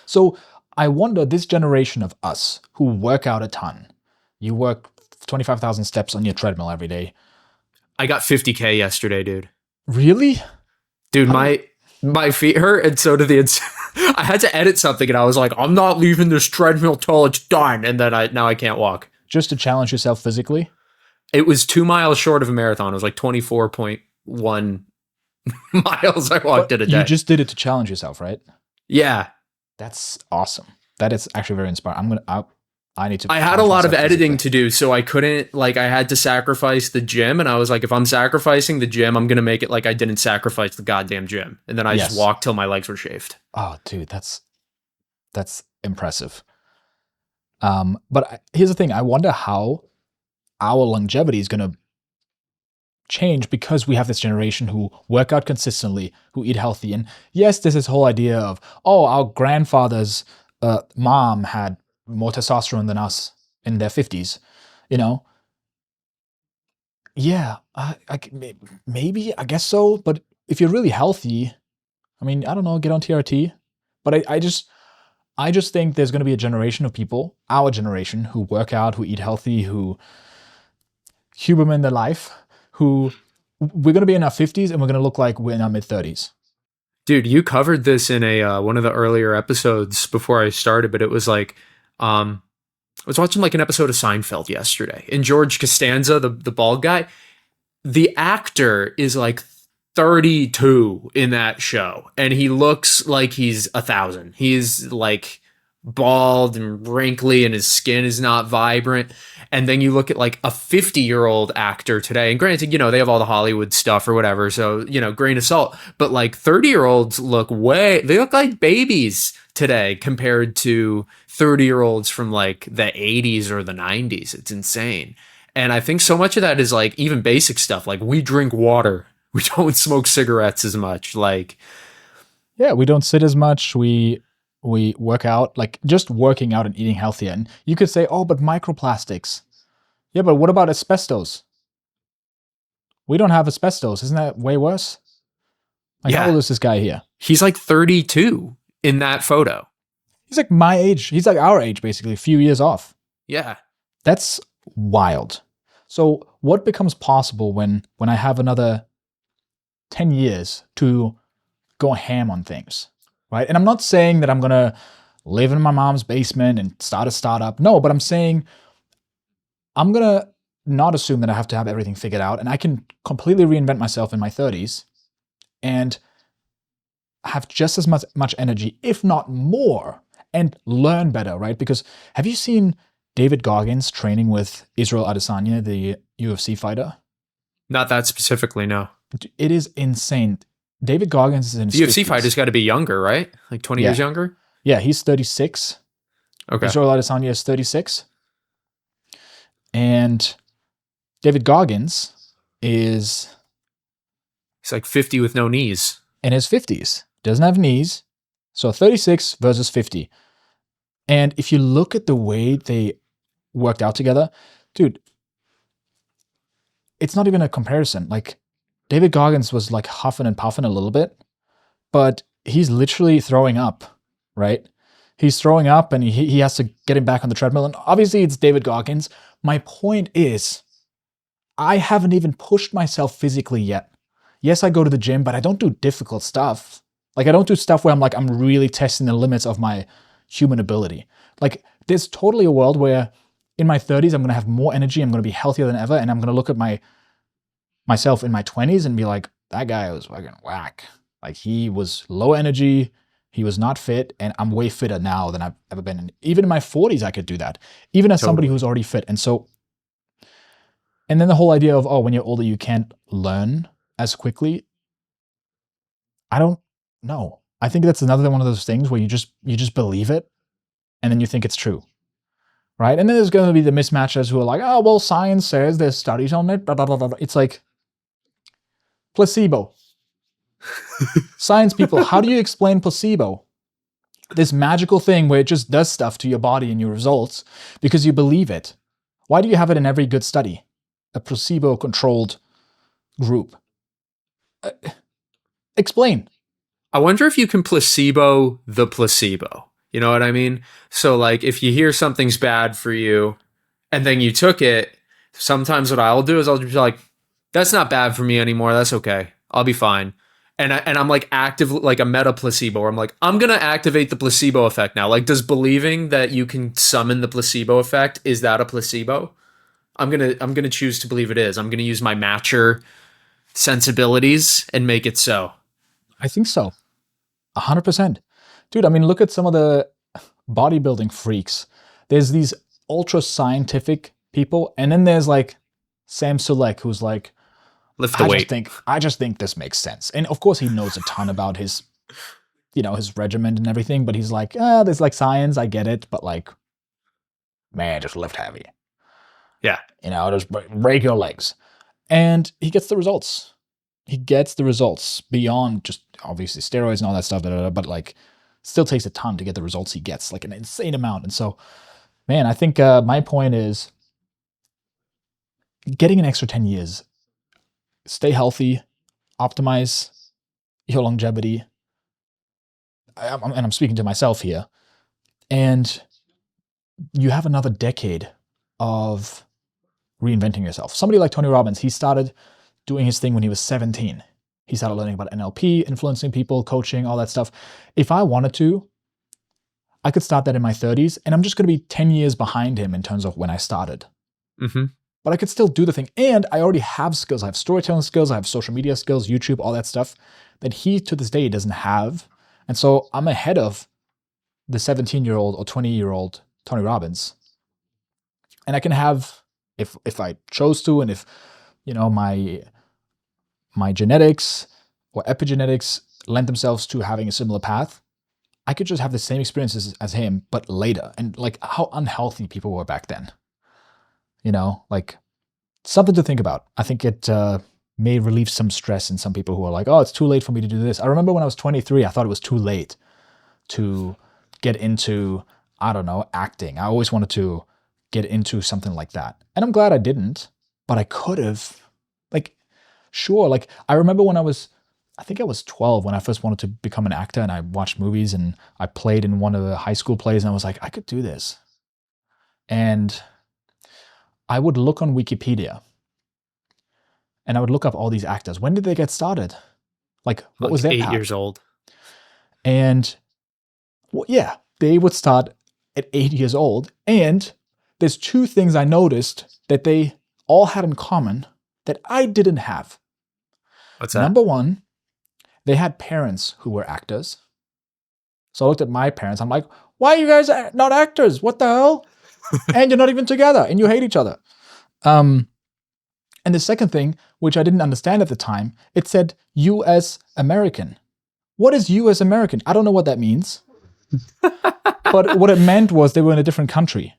S1: So I wonder, this generation of us who work out a ton, you work 25,000 steps on your treadmill every day.
S2: I got 50K yesterday, dude.
S1: Really?
S2: Dude, my feet hurt and so do the I had to edit something, and I was like, I'm not leaving this treadmill till it's done. And then I can't walk.
S1: Just to challenge yourself physically.
S2: It was 2 miles short of a marathon. It was like 24.1 miles I walked
S1: But
S2: in a
S1: you
S2: day.
S1: just did it to challenge yourself, right?
S2: Yeah.
S1: That's awesome. That is actually very inspiring. I need to
S2: I had a
S1: challenge
S2: lot of
S1: myself
S2: editing
S1: physically.
S2: to do, so I couldn't, like, I had to sacrifice the gym. And I was like, if I'm sacrificing the gym, I'm going to make it like I didn't sacrifice the goddamn gym. And then I just
S1: Yes.
S2: walked till my legs were shaved.
S1: Oh, dude, that's impressive. But here's the thing. I wonder how our longevity is going to change because we have this generation who work out consistently, who eat healthy. And yes, there's this whole idea of, oh, our grandfather's mom had more testosterone than us in their 50s, you know? Yeah, maybe, I guess so. But if you're really healthy, I mean, I don't know, get on TRT. But I just think there's going to be a generation of people, our generation, who work out, who eat healthy, who human in their life, who we're going to be in our 50s and we're going to look like we're in our mid 30s.
S2: Dude, you covered this in a one of the earlier episodes before I started, but it was like, I was watching like an episode of Seinfeld yesterday, and George Costanza, the bald guy, the actor is like 32 in that show, and he looks like he's 1,000. He's like bald and wrinkly, and his skin is not vibrant. And then you look at like a 50-year-old actor today, and granted, they have all the Hollywood stuff or whatever, so grain of salt. But like 30-year-olds they look like babies today compared to 30-year-olds from like the 80s or the 90s. It's insane. And I think so much of that is like even basic stuff. Like we drink water. We don't smoke cigarettes as much. Like,
S1: Yeah, we don't sit as much. We work out, like just working out and eating healthier. And you could say, oh, but microplastics. Yeah, but what about asbestos? We don't have asbestos. Isn't that way worse? Like, how
S2: yeah,
S1: old is this guy here?
S2: he's like 32 in that photo.
S1: He's like my age. He's like our age, basically, a few years off.
S2: Yeah.
S1: That's wild. So, what becomes possible when I have another 10 years to go ham on things, right? And I'm not saying that I'm going to live in my mom's basement and start a startup. No, but I'm saying I'm going to not assume that I have to have everything figured out and I can completely reinvent myself in my 30s and have just as much energy, if not more, and learn better, right? Because have you seen David Goggins training with Israel Adesanya, the UFC fighter?
S2: Not that specifically, no.
S1: It is insane. David Goggins is in his
S2: The UFC
S1: 50s.
S2: fighter's got to be younger, right? Like 20
S1: Yeah.
S2: years younger?
S1: Yeah, he's 36.
S2: Okay.
S1: Israel Adesanya is 36. And David Goggins is
S2: He's like 50 with no knees.
S1: in his 50s. Doesn't have knees. So 36 versus 50. And if you look at the way they worked out together, dude, it's not even a comparison. Like, David Goggins was like huffing and puffing a little bit, but he's literally throwing up, right? He's throwing up and he has to get him back on the treadmill. And obviously it's David Goggins. My point is, I haven't even pushed myself physically yet. Yes, I go to the gym, but I don't do difficult stuff. Like, I don't do stuff where I'm really testing the limits of my human ability. Like, there's totally a world where in my 30s, I'm going to have more energy. I'm going to be healthier than ever. And I'm going to look at myself in my 20s and be like, that guy was fucking whack. Like, he was low energy. He was not fit. And I'm way fitter now than I've ever been. And even in my 40s, I could do that. Even as somebody who's already fit. And so, and then the whole idea of, oh, when you're older, you can't learn as quickly. I don't know. I think that's another one of those things where you just believe it and then you think it's true. Right? And then there's going to be the mismatchers who are like, oh, well, science says there's studies on it. Blah, blah, blah, blah. It's like placebo. Science people, how do you explain placebo? This magical thing where it just does stuff to your body and your results because you believe it. Why do you have it in every good study? A placebo-controlled group. Explain.
S2: I wonder if you can placebo the placebo. You know what I mean? So like if you hear something's bad for you and then you took it, sometimes what I'll do is I'll just be like, that's not bad for me anymore. That's okay. I'll be fine. I'm like active, like a meta placebo, where I'm like, I'm gonna activate the placebo effect now. Like, does believing that you can summon the placebo effect, is that a placebo? I'm gonna choose to believe it is. I'm gonna use my matcher sensibilities and make it so.
S1: I think so. 100%. Dude, I mean, look at some of the bodybuilding freaks. There's these ultra scientific people, and then there's like Sam Sulek, who's like,
S2: Lift the weight.
S1: I just think this makes sense. And of course he knows a ton about his, his regimen and everything, but he's like, there's like science, I get it, but like, man, just lift heavy.
S2: Yeah.
S1: Just break your legs. And he gets the results. He gets the results beyond just obviously steroids and all that stuff, but like still takes a ton to get the results he gets, like an insane amount. And so, man, I think my point is getting an extra 10 years, stay healthy, optimize your longevity. And I'm speaking to myself here. And you have another decade of reinventing yourself. Somebody like Tony Robbins, he started doing his thing when he was 17. He started learning about NLP, influencing people, coaching, all that stuff. If I wanted to, I could start that in my 30s, and I'm just going to be 10 years behind him in terms of when I started.
S2: Mm-hmm.
S1: But I could still do the thing. And I already have skills. I have storytelling skills. I have social media skills, YouTube, all that stuff that he to this day doesn't have. And so I'm ahead of the 17-year-old or 20-year-old Tony Robbins. And I can have, if I chose to, and if, my genetics or epigenetics lend themselves to having a similar path, I could just have the same experiences as him, but later. And like how unhealthy people were back then. Like something to think about. I think it may relieve some stress in some people who are like, oh, it's too late for me to do this. I remember when I was 23, I thought it was too late to get into, I don't know, acting. I always wanted to get into something like that. And I'm glad I didn't, but I could have. Like, sure. Like, I remember when I think I was 12 when I first wanted to become an actor, and I watched movies and I played in one of the high school plays, and I was like, I could do this. And I would look on Wikipedia and I would look up all these actors. When did they get started? Like, what was their
S2: 8
S1: path?
S2: years old.
S1: And well, yeah, they would start at 8 years old. And there's two things I noticed that they all had in common that I didn't have.
S2: What's that?
S1: Number one, they had parents who were actors. So I looked at my parents. I'm like, why are you guys not actors? What the hell? And you're not even together and you hate each other. And the second thing, which I didn't understand at the time, it said US American. What is US American? I don't know what that means. But what it meant was they were in a different country.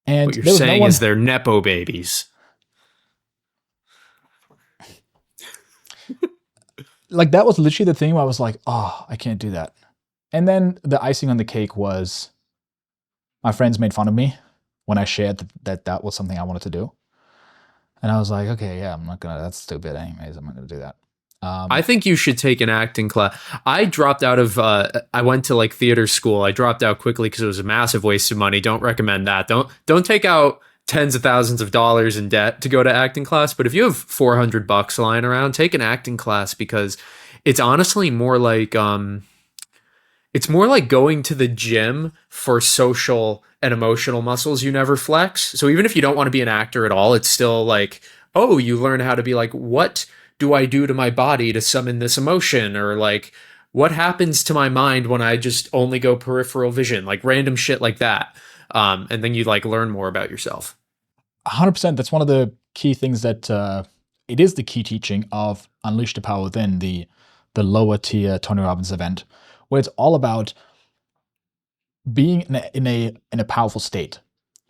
S1: And
S2: what you're saying is they're Nepo babies.
S1: Like, that was literally the thing where I was like, oh, I can't do that. And then the icing on the cake was my friends made fun of me when I shared that was something I wanted to do. And I was like, okay, yeah, that's stupid anyways. I'm not going to do that.
S2: I think you should take an acting class. I dropped out of, I went to like theater school. I dropped out quickly because it was a massive waste of money. Don't recommend that. Don't take out tens of thousands of dollars in debt to go to acting class. But if you have $400 lying around, take an acting class, because it's honestly more like, it's more like going to the gym for social and emotional muscles you never flex. So even if you don't want to be an actor at all, it's still like, oh, you learn how to be like, what do I do to my body to summon this emotion? Or like, what happens to my mind when I just only go peripheral vision? Like random shit like that. And then you like learn more about yourself.
S1: 100%. That's one of the key things that it is the key teaching of Unleash the Power Within, the lower tier Tony Robbins event, where it's all about being in a powerful state.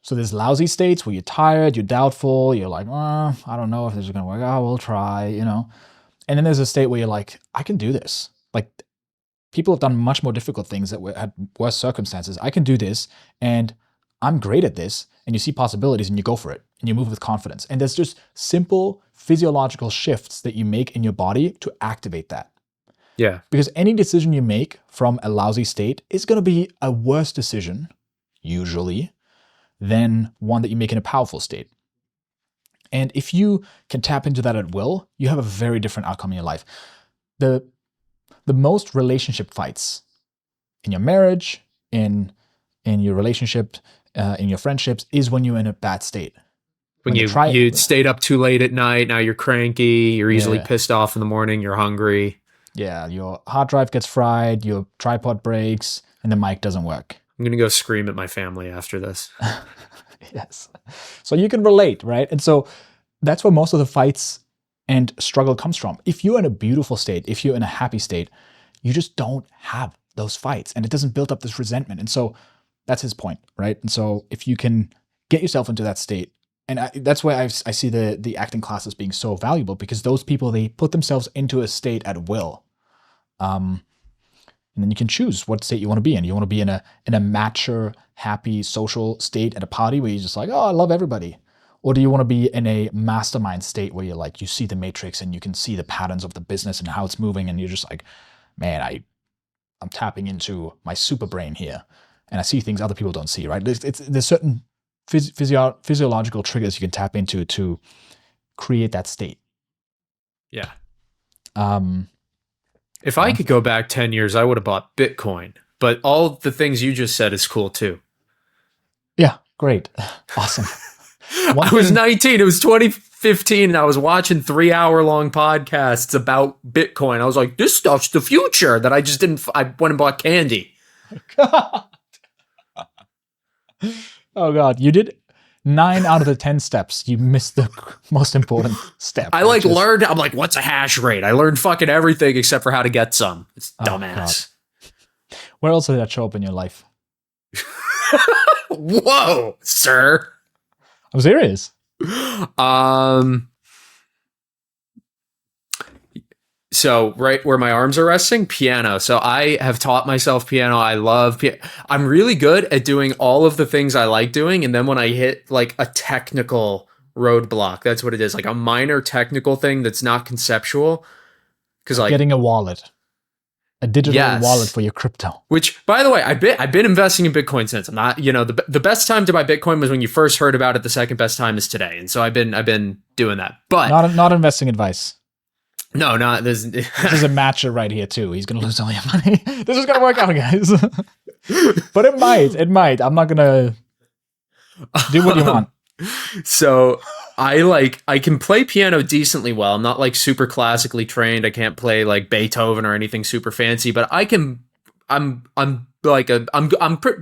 S1: So there's lousy states where you're tired, you're doubtful, you're like, I don't know if this is going to work out, we'll try, And then there's a state where you're like, I can do this. Like, people have done much more difficult things that had worse circumstances. I can do this, and I'm great at this. And you see possibilities, and you go for it, and you move with confidence. And there's just simple physiological shifts that you make in your body to activate that.
S2: Yeah.
S1: Because any decision you make from a lousy state is going to be a worse decision, usually, than one that you make in a powerful state. And if you can tap into that at will, you have a very different outcome in your life. the most relationship fights in your marriage, in your relationship, in your friendships, is when you're in a bad state.
S2: When you stayed up too late at night, now you're cranky, you're easily pissed off in the morning, you're hungry.
S1: Yeah, your hard drive gets fried, your tripod breaks, and the mic doesn't work.
S2: I'm going to go scream at my family after this.
S1: Yes. So you can relate, right? And so that's where most of the fights and struggle comes from. If you're in a beautiful state, if you're in a happy state, you just don't have those fights, and it doesn't build up this resentment. And so that's his point, right? And so if you can get yourself into that state, and that's why I see the acting classes being so valuable, because those people, they put themselves into a state at will. And then you can choose what state you want to be in. You want to be in a matcher, happy, social state at a party where you're just like, oh, I love everybody. Or do you want to be in a mastermind state where you're like, you see the matrix and you can see the patterns of the business and how it's moving, and you're just like, man, I'm tapping into my super brain here, and I see things other people don't see, right? There's certain physiological triggers you can tap into to create that state.
S2: Yeah. If I could go back 10 years, I would have bought Bitcoin. But all the things you just said is cool too.
S1: Yeah, great. Awesome.
S2: I was 19. It was 2015, and I was watching 3-hour-long podcasts about Bitcoin. I was like, this stuff's the future. That I just didn't. I went and bought candy.
S1: God. Oh God, you did 9 out of the 10 steps. You missed the most important step.
S2: I learned. I'm like, what's a hash rate? I learned fucking everything except for how to get some. It's dumbass.
S1: God. Where else did that show up in your life?
S2: Whoa, sir.
S1: I'm serious.
S2: So right where my arms are resting, piano. So I have taught myself piano. I love piano. I'm really good at doing all of the things I like doing. And then when I hit like a technical roadblock, that's what it is. Like a minor technical thing that's not conceptual. Because like
S1: getting a wallet. A digital wallet for your crypto.
S2: Which, by the way, I've been investing in Bitcoin since. I'm not, the best time to buy Bitcoin was when you first heard about it. The second best time is today, and so I've been doing that. But
S1: not investing advice.
S2: No, not this.
S1: This is a matcher right here too. He's gonna lose all your money. This is gonna work out, guys. But it might. I'm not gonna do what you want.
S2: So I can play piano decently well. I'm not like super classically trained. I can't play like Beethoven or anything super fancy, but I can. I'm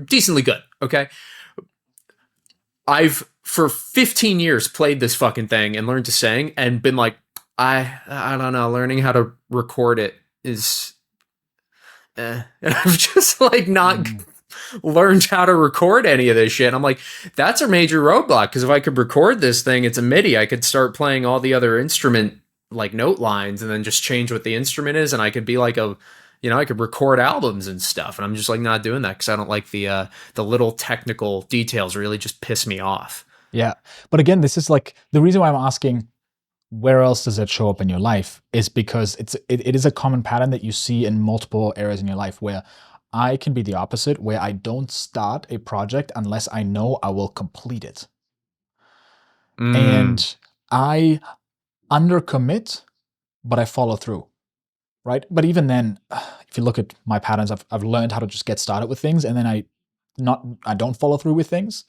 S2: decently good. Okay. I've for 15 years played this fucking thing and learned to sing and been like, I don't know, learning how to record it is, and I've just like not learned how to record any of this shit. I'm like, that's a major roadblock, because if I could record this thing, it's a MIDI. I could start playing all the other instrument like note lines and then just change what the instrument is, and I could be like I could record albums and stuff. And I'm just like not doing that because I don't like the little technical details. Really just piss me off.
S1: Yeah, but again, this is like the reason why I'm asking, where else does it show up in your life, is because it is a common pattern that you see in multiple areas in your life, where I can be the opposite, where I don't start a project unless I know I will complete it. And I undercommit, but I follow through, right? But even then, if you look at my patterns, I've learned how to just get started with things, and then I don't follow through with things.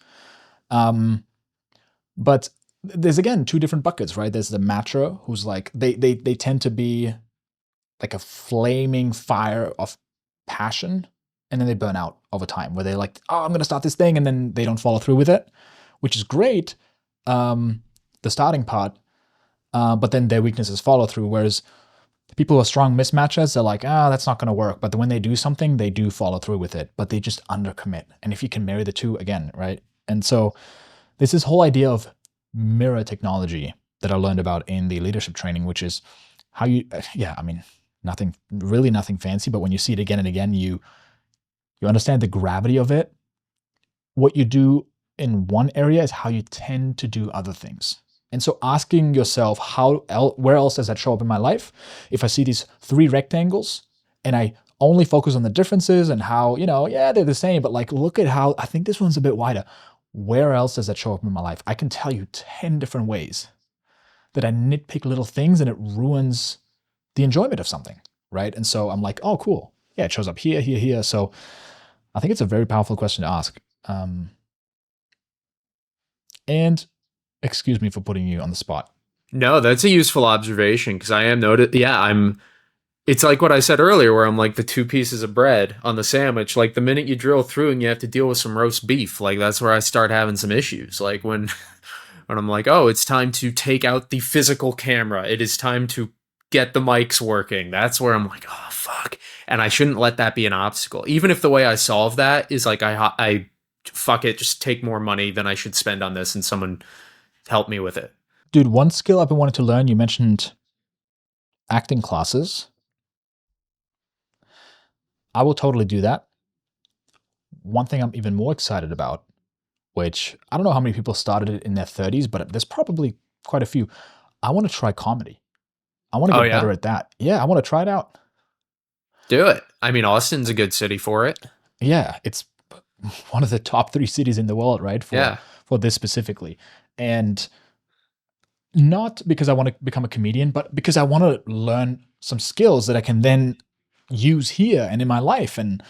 S1: But there's, again, 2 different buckets, right? There's the matcher, who's like, they tend to be like a flaming fire of passion, and then they burn out over time, where they're like, oh, I'm going to start this thing, and then they don't follow through with it, which is great, the starting part, but then their weakness is follow through, whereas people who are strong mismatchers, they're like, that's not going to work, but when they do something, they do follow through with it, but they just undercommit. And if you can marry the two, again, right? And so there's this whole idea of mirror technology that I learned about in the leadership training, which is how you, nothing fancy, but when you see it again and again, you understand the gravity of it. What you do in one area is how you tend to do other things. And so asking yourself, where else does that show up in my life? If I see these 3 rectangles and I only focus on the differences and how, they're the same, but like, look at how, I think this one's a bit wider. Where else does that show up in my life? I can tell you 10 different ways that I nitpick little things and it ruins the enjoyment of something, right? And so I'm like, oh, cool. Yeah, it shows up here, here, here. So I think it's a very powerful question to ask. And excuse me for putting you on the spot.
S2: No, that's a useful observation because I am noted. Yeah, it's like what I said earlier, where I'm like the two pieces of bread on the sandwich. Like the minute you drill through and you have to deal with some roast beef, like that's where I start having some issues. Like when I'm like, oh, it's time to take out the physical camera. It is time to get the mics working. That's where I'm like, oh fuck. And I shouldn't let that be an obstacle. Even if the way I solve that is like I fuck it, just take more money than I should spend on this and someone help me with it.
S1: Dude, one skill I've been wanting to learn, you mentioned acting classes. I will totally do that. One thing I'm even more excited about, which I don't know how many people started it in their 30s, but there's probably quite a few. I want to try comedy. I want to
S2: Oh
S1: get better
S2: yeah,
S1: at that. Yeah, I want to try it out.
S2: do it. I mean, Austin's a good city for it.
S1: Yeah, it's one of the top 3 cities in the world, right?
S2: Yeah.
S1: For this specifically. And not because I want to become a comedian, but because I want to learn some skills that I can then use here and in my life. And,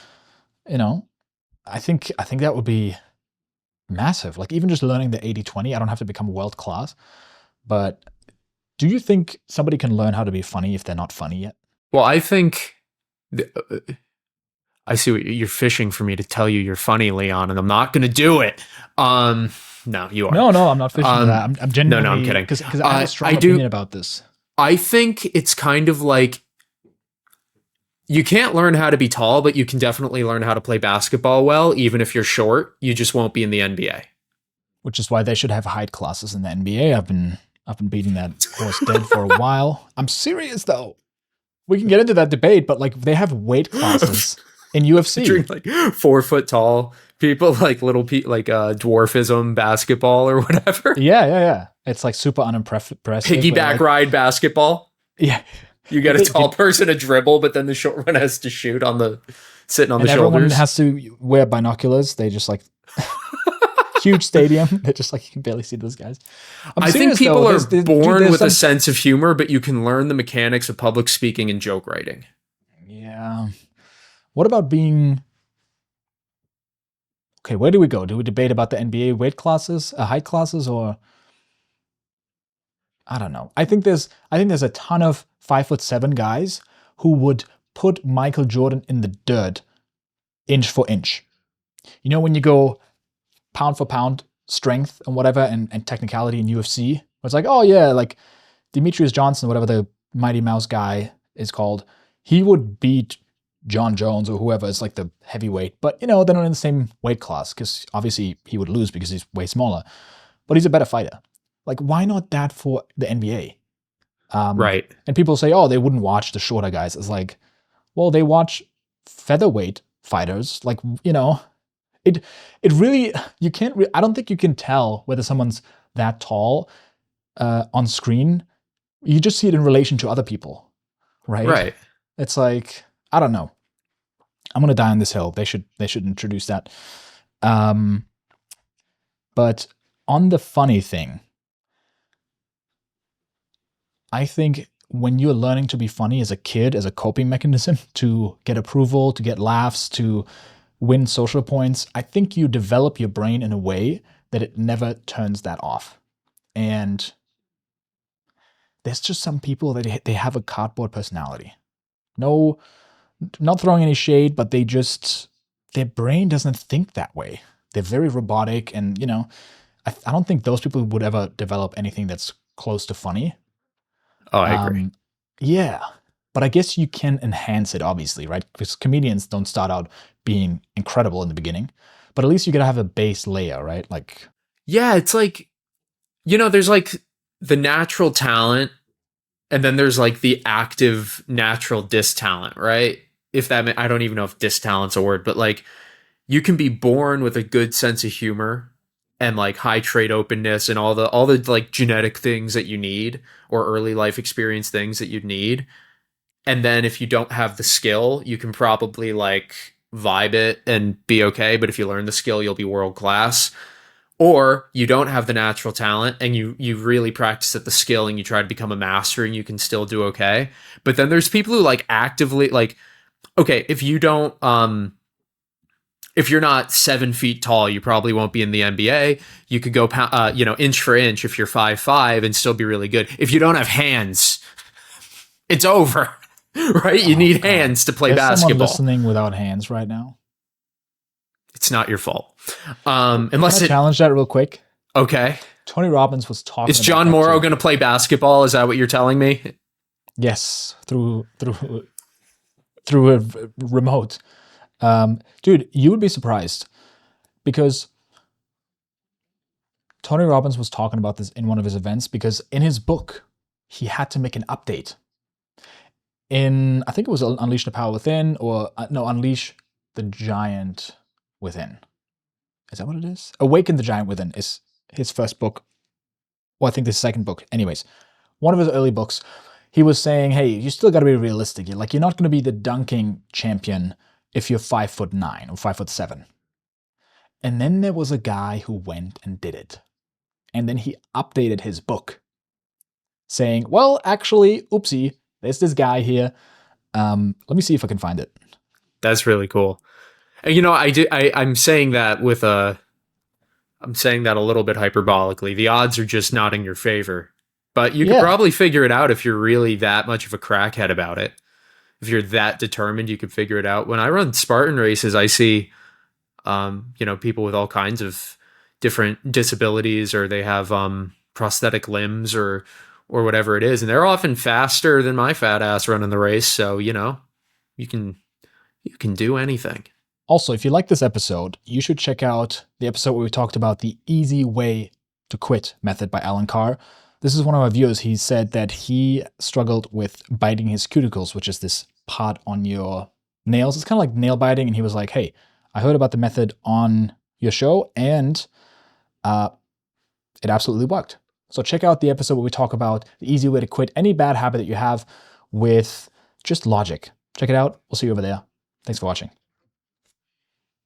S1: you know, I think that would be massive. Like even just learning the 80/20, I don't have to become world class. But do you think somebody can learn how to be funny if they're not funny yet?
S2: Well, I think I see what you're fishing for me to tell you you're funny, Leon, and I'm not going to do it. Um, no, you are.
S1: No, I'm not fishing for that. I'm
S2: No, no,
S1: genuinely
S2: I'm kidding.
S1: because I have a strong
S2: I do.
S1: opinion about this.
S2: I think it's kind of like you can't learn how to be tall, but you can definitely learn how to play basketball well, even if you're short. You just won't be in the NBA.
S1: Which is why they should have height classes in the NBA. I've been beating that horse dead for a while. I'm serious though. We can get into that debate, but like they have weight classes in UFC.
S2: Drink like 4 foot tall people, like like dwarfism basketball or whatever.
S1: Yeah. It's like super unimpressive.
S2: Piggyback
S1: like,
S2: ride basketball.
S1: Yeah.
S2: You get a tall person to dribble, but then the short one has to shoot sitting on the
S1: everyone
S2: shoulders.
S1: Has to wear binoculars. They just like huge stadium. They're just like you can barely see those guys.
S2: I think people are born with a sense of humor, but you can learn the mechanics of public speaking and joke writing.
S1: Yeah. What about being okay? Where do we go? Do we debate about the NBA weight classes, height classes, or I don't know. I think there's a ton of 5'7" guys who would put Michael Jordan in the dirt inch for inch. You know, when you go pound for pound strength and whatever and technicality in UFC, it's like, oh yeah, like Demetrius Johnson, whatever the Mighty Mouse guy is called, he would beat John Jones or whoever is like the heavyweight, but you know, they're not in the same weight class because obviously he would lose because he's way smaller, but he's a better fighter. Like, why not that for the NBA?
S2: Right.
S1: And people say, oh, they wouldn't watch the shorter guys. It's like, well, they watch featherweight fighters. Like, you know, it really, you can't, I don't think you can tell whether someone's that tall on screen. You just see it in relation to other people, right?
S2: Right.
S1: It's like, I don't know. I'm going to die on this hill. They should introduce that. But on the funny thing, I think when you're learning to be funny as a kid, as a coping mechanism to get approval, to get laughs, to win social points, I think you develop your brain in a way that it never turns that off. And there's just some people that they have a cardboard personality. No, not throwing any shade, but their brain doesn't think that way. They're very robotic and, you know, I don't think those people would ever develop anything that's close to funny.
S2: Oh, I agree.
S1: Yeah. But I guess you can enhance it, obviously, right? Because comedians don't start out being incredible in the beginning, but at least you gotta have a base layer, right? Like,
S2: yeah, it's like, you know, there's like the natural talent and then there's like the active natural distalent, right? If that, I don't even know if distalent's a word, but like you can be born with a good sense of humor and like high trait openness and all the like genetic things that you need or early life experience things that you'd need. And then if you don't have the skill, you can probably like vibe it and be okay. But if you learn the skill, you'll be world class. Or you don't have the natural talent and you really practice at the skill and you try to become a master and you can still do okay. But then there's people who like actively like, okay, if you're not 7 feet tall, you probably won't be in the NBA. You could go, inch for inch if you're 5'5" and still be really good. If you don't have hands, it's over, right? You need hands to play
S1: There's someone
S2: basketball.
S1: listening without hands right now.
S2: It's not your fault.
S1: Can I challenge that real quick?
S2: Okay.
S1: Tony Robbins was talking.
S2: Is John Morrow going to play basketball? Is that what you're telling me?
S1: Yes, through a remote. Dude, you would be surprised because Tony Robbins was talking about this in one of his events because in his book, he had to make an update. I think it was Unleash the Power Within Unleash the Giant Within. Is that what it is? Awaken the Giant Within is his first book. Well, I think the second book. Anyways, one of his early books, he was saying, hey, you still got to be realistic. You're not going to be the dunking champion if you're 5'9" or 5'7". And then there was a guy who went and did it. And then he updated his book saying, well, actually, oopsie, there's this guy here. Let me see if I can find it.
S2: That's really cool. And I'm saying that I'm saying that a little bit hyperbolically. The odds are just not in your favor. But you could probably figure it out if you're really that much of a crackhead about it. If you're that determined, you could figure it out. When I run Spartan races, I see, people with all kinds of different disabilities, or they have prosthetic limbs or whatever it is. And they're often faster than my fat ass running the race. So, you can do anything.
S1: Also, if you like this episode, you should check out the episode where we talked about the easy way to quit method by Alan Carr. This is one of our viewers. He said that he struggled with biting his cuticles, which is this part on your nails. It's kind of like nail biting. And he was like, hey, I heard about the method on your show and it absolutely worked. So check out the episode where we talk about the easy way to quit any bad habit that you have with just logic. Check it out. We'll see you over there. Thanks for watching.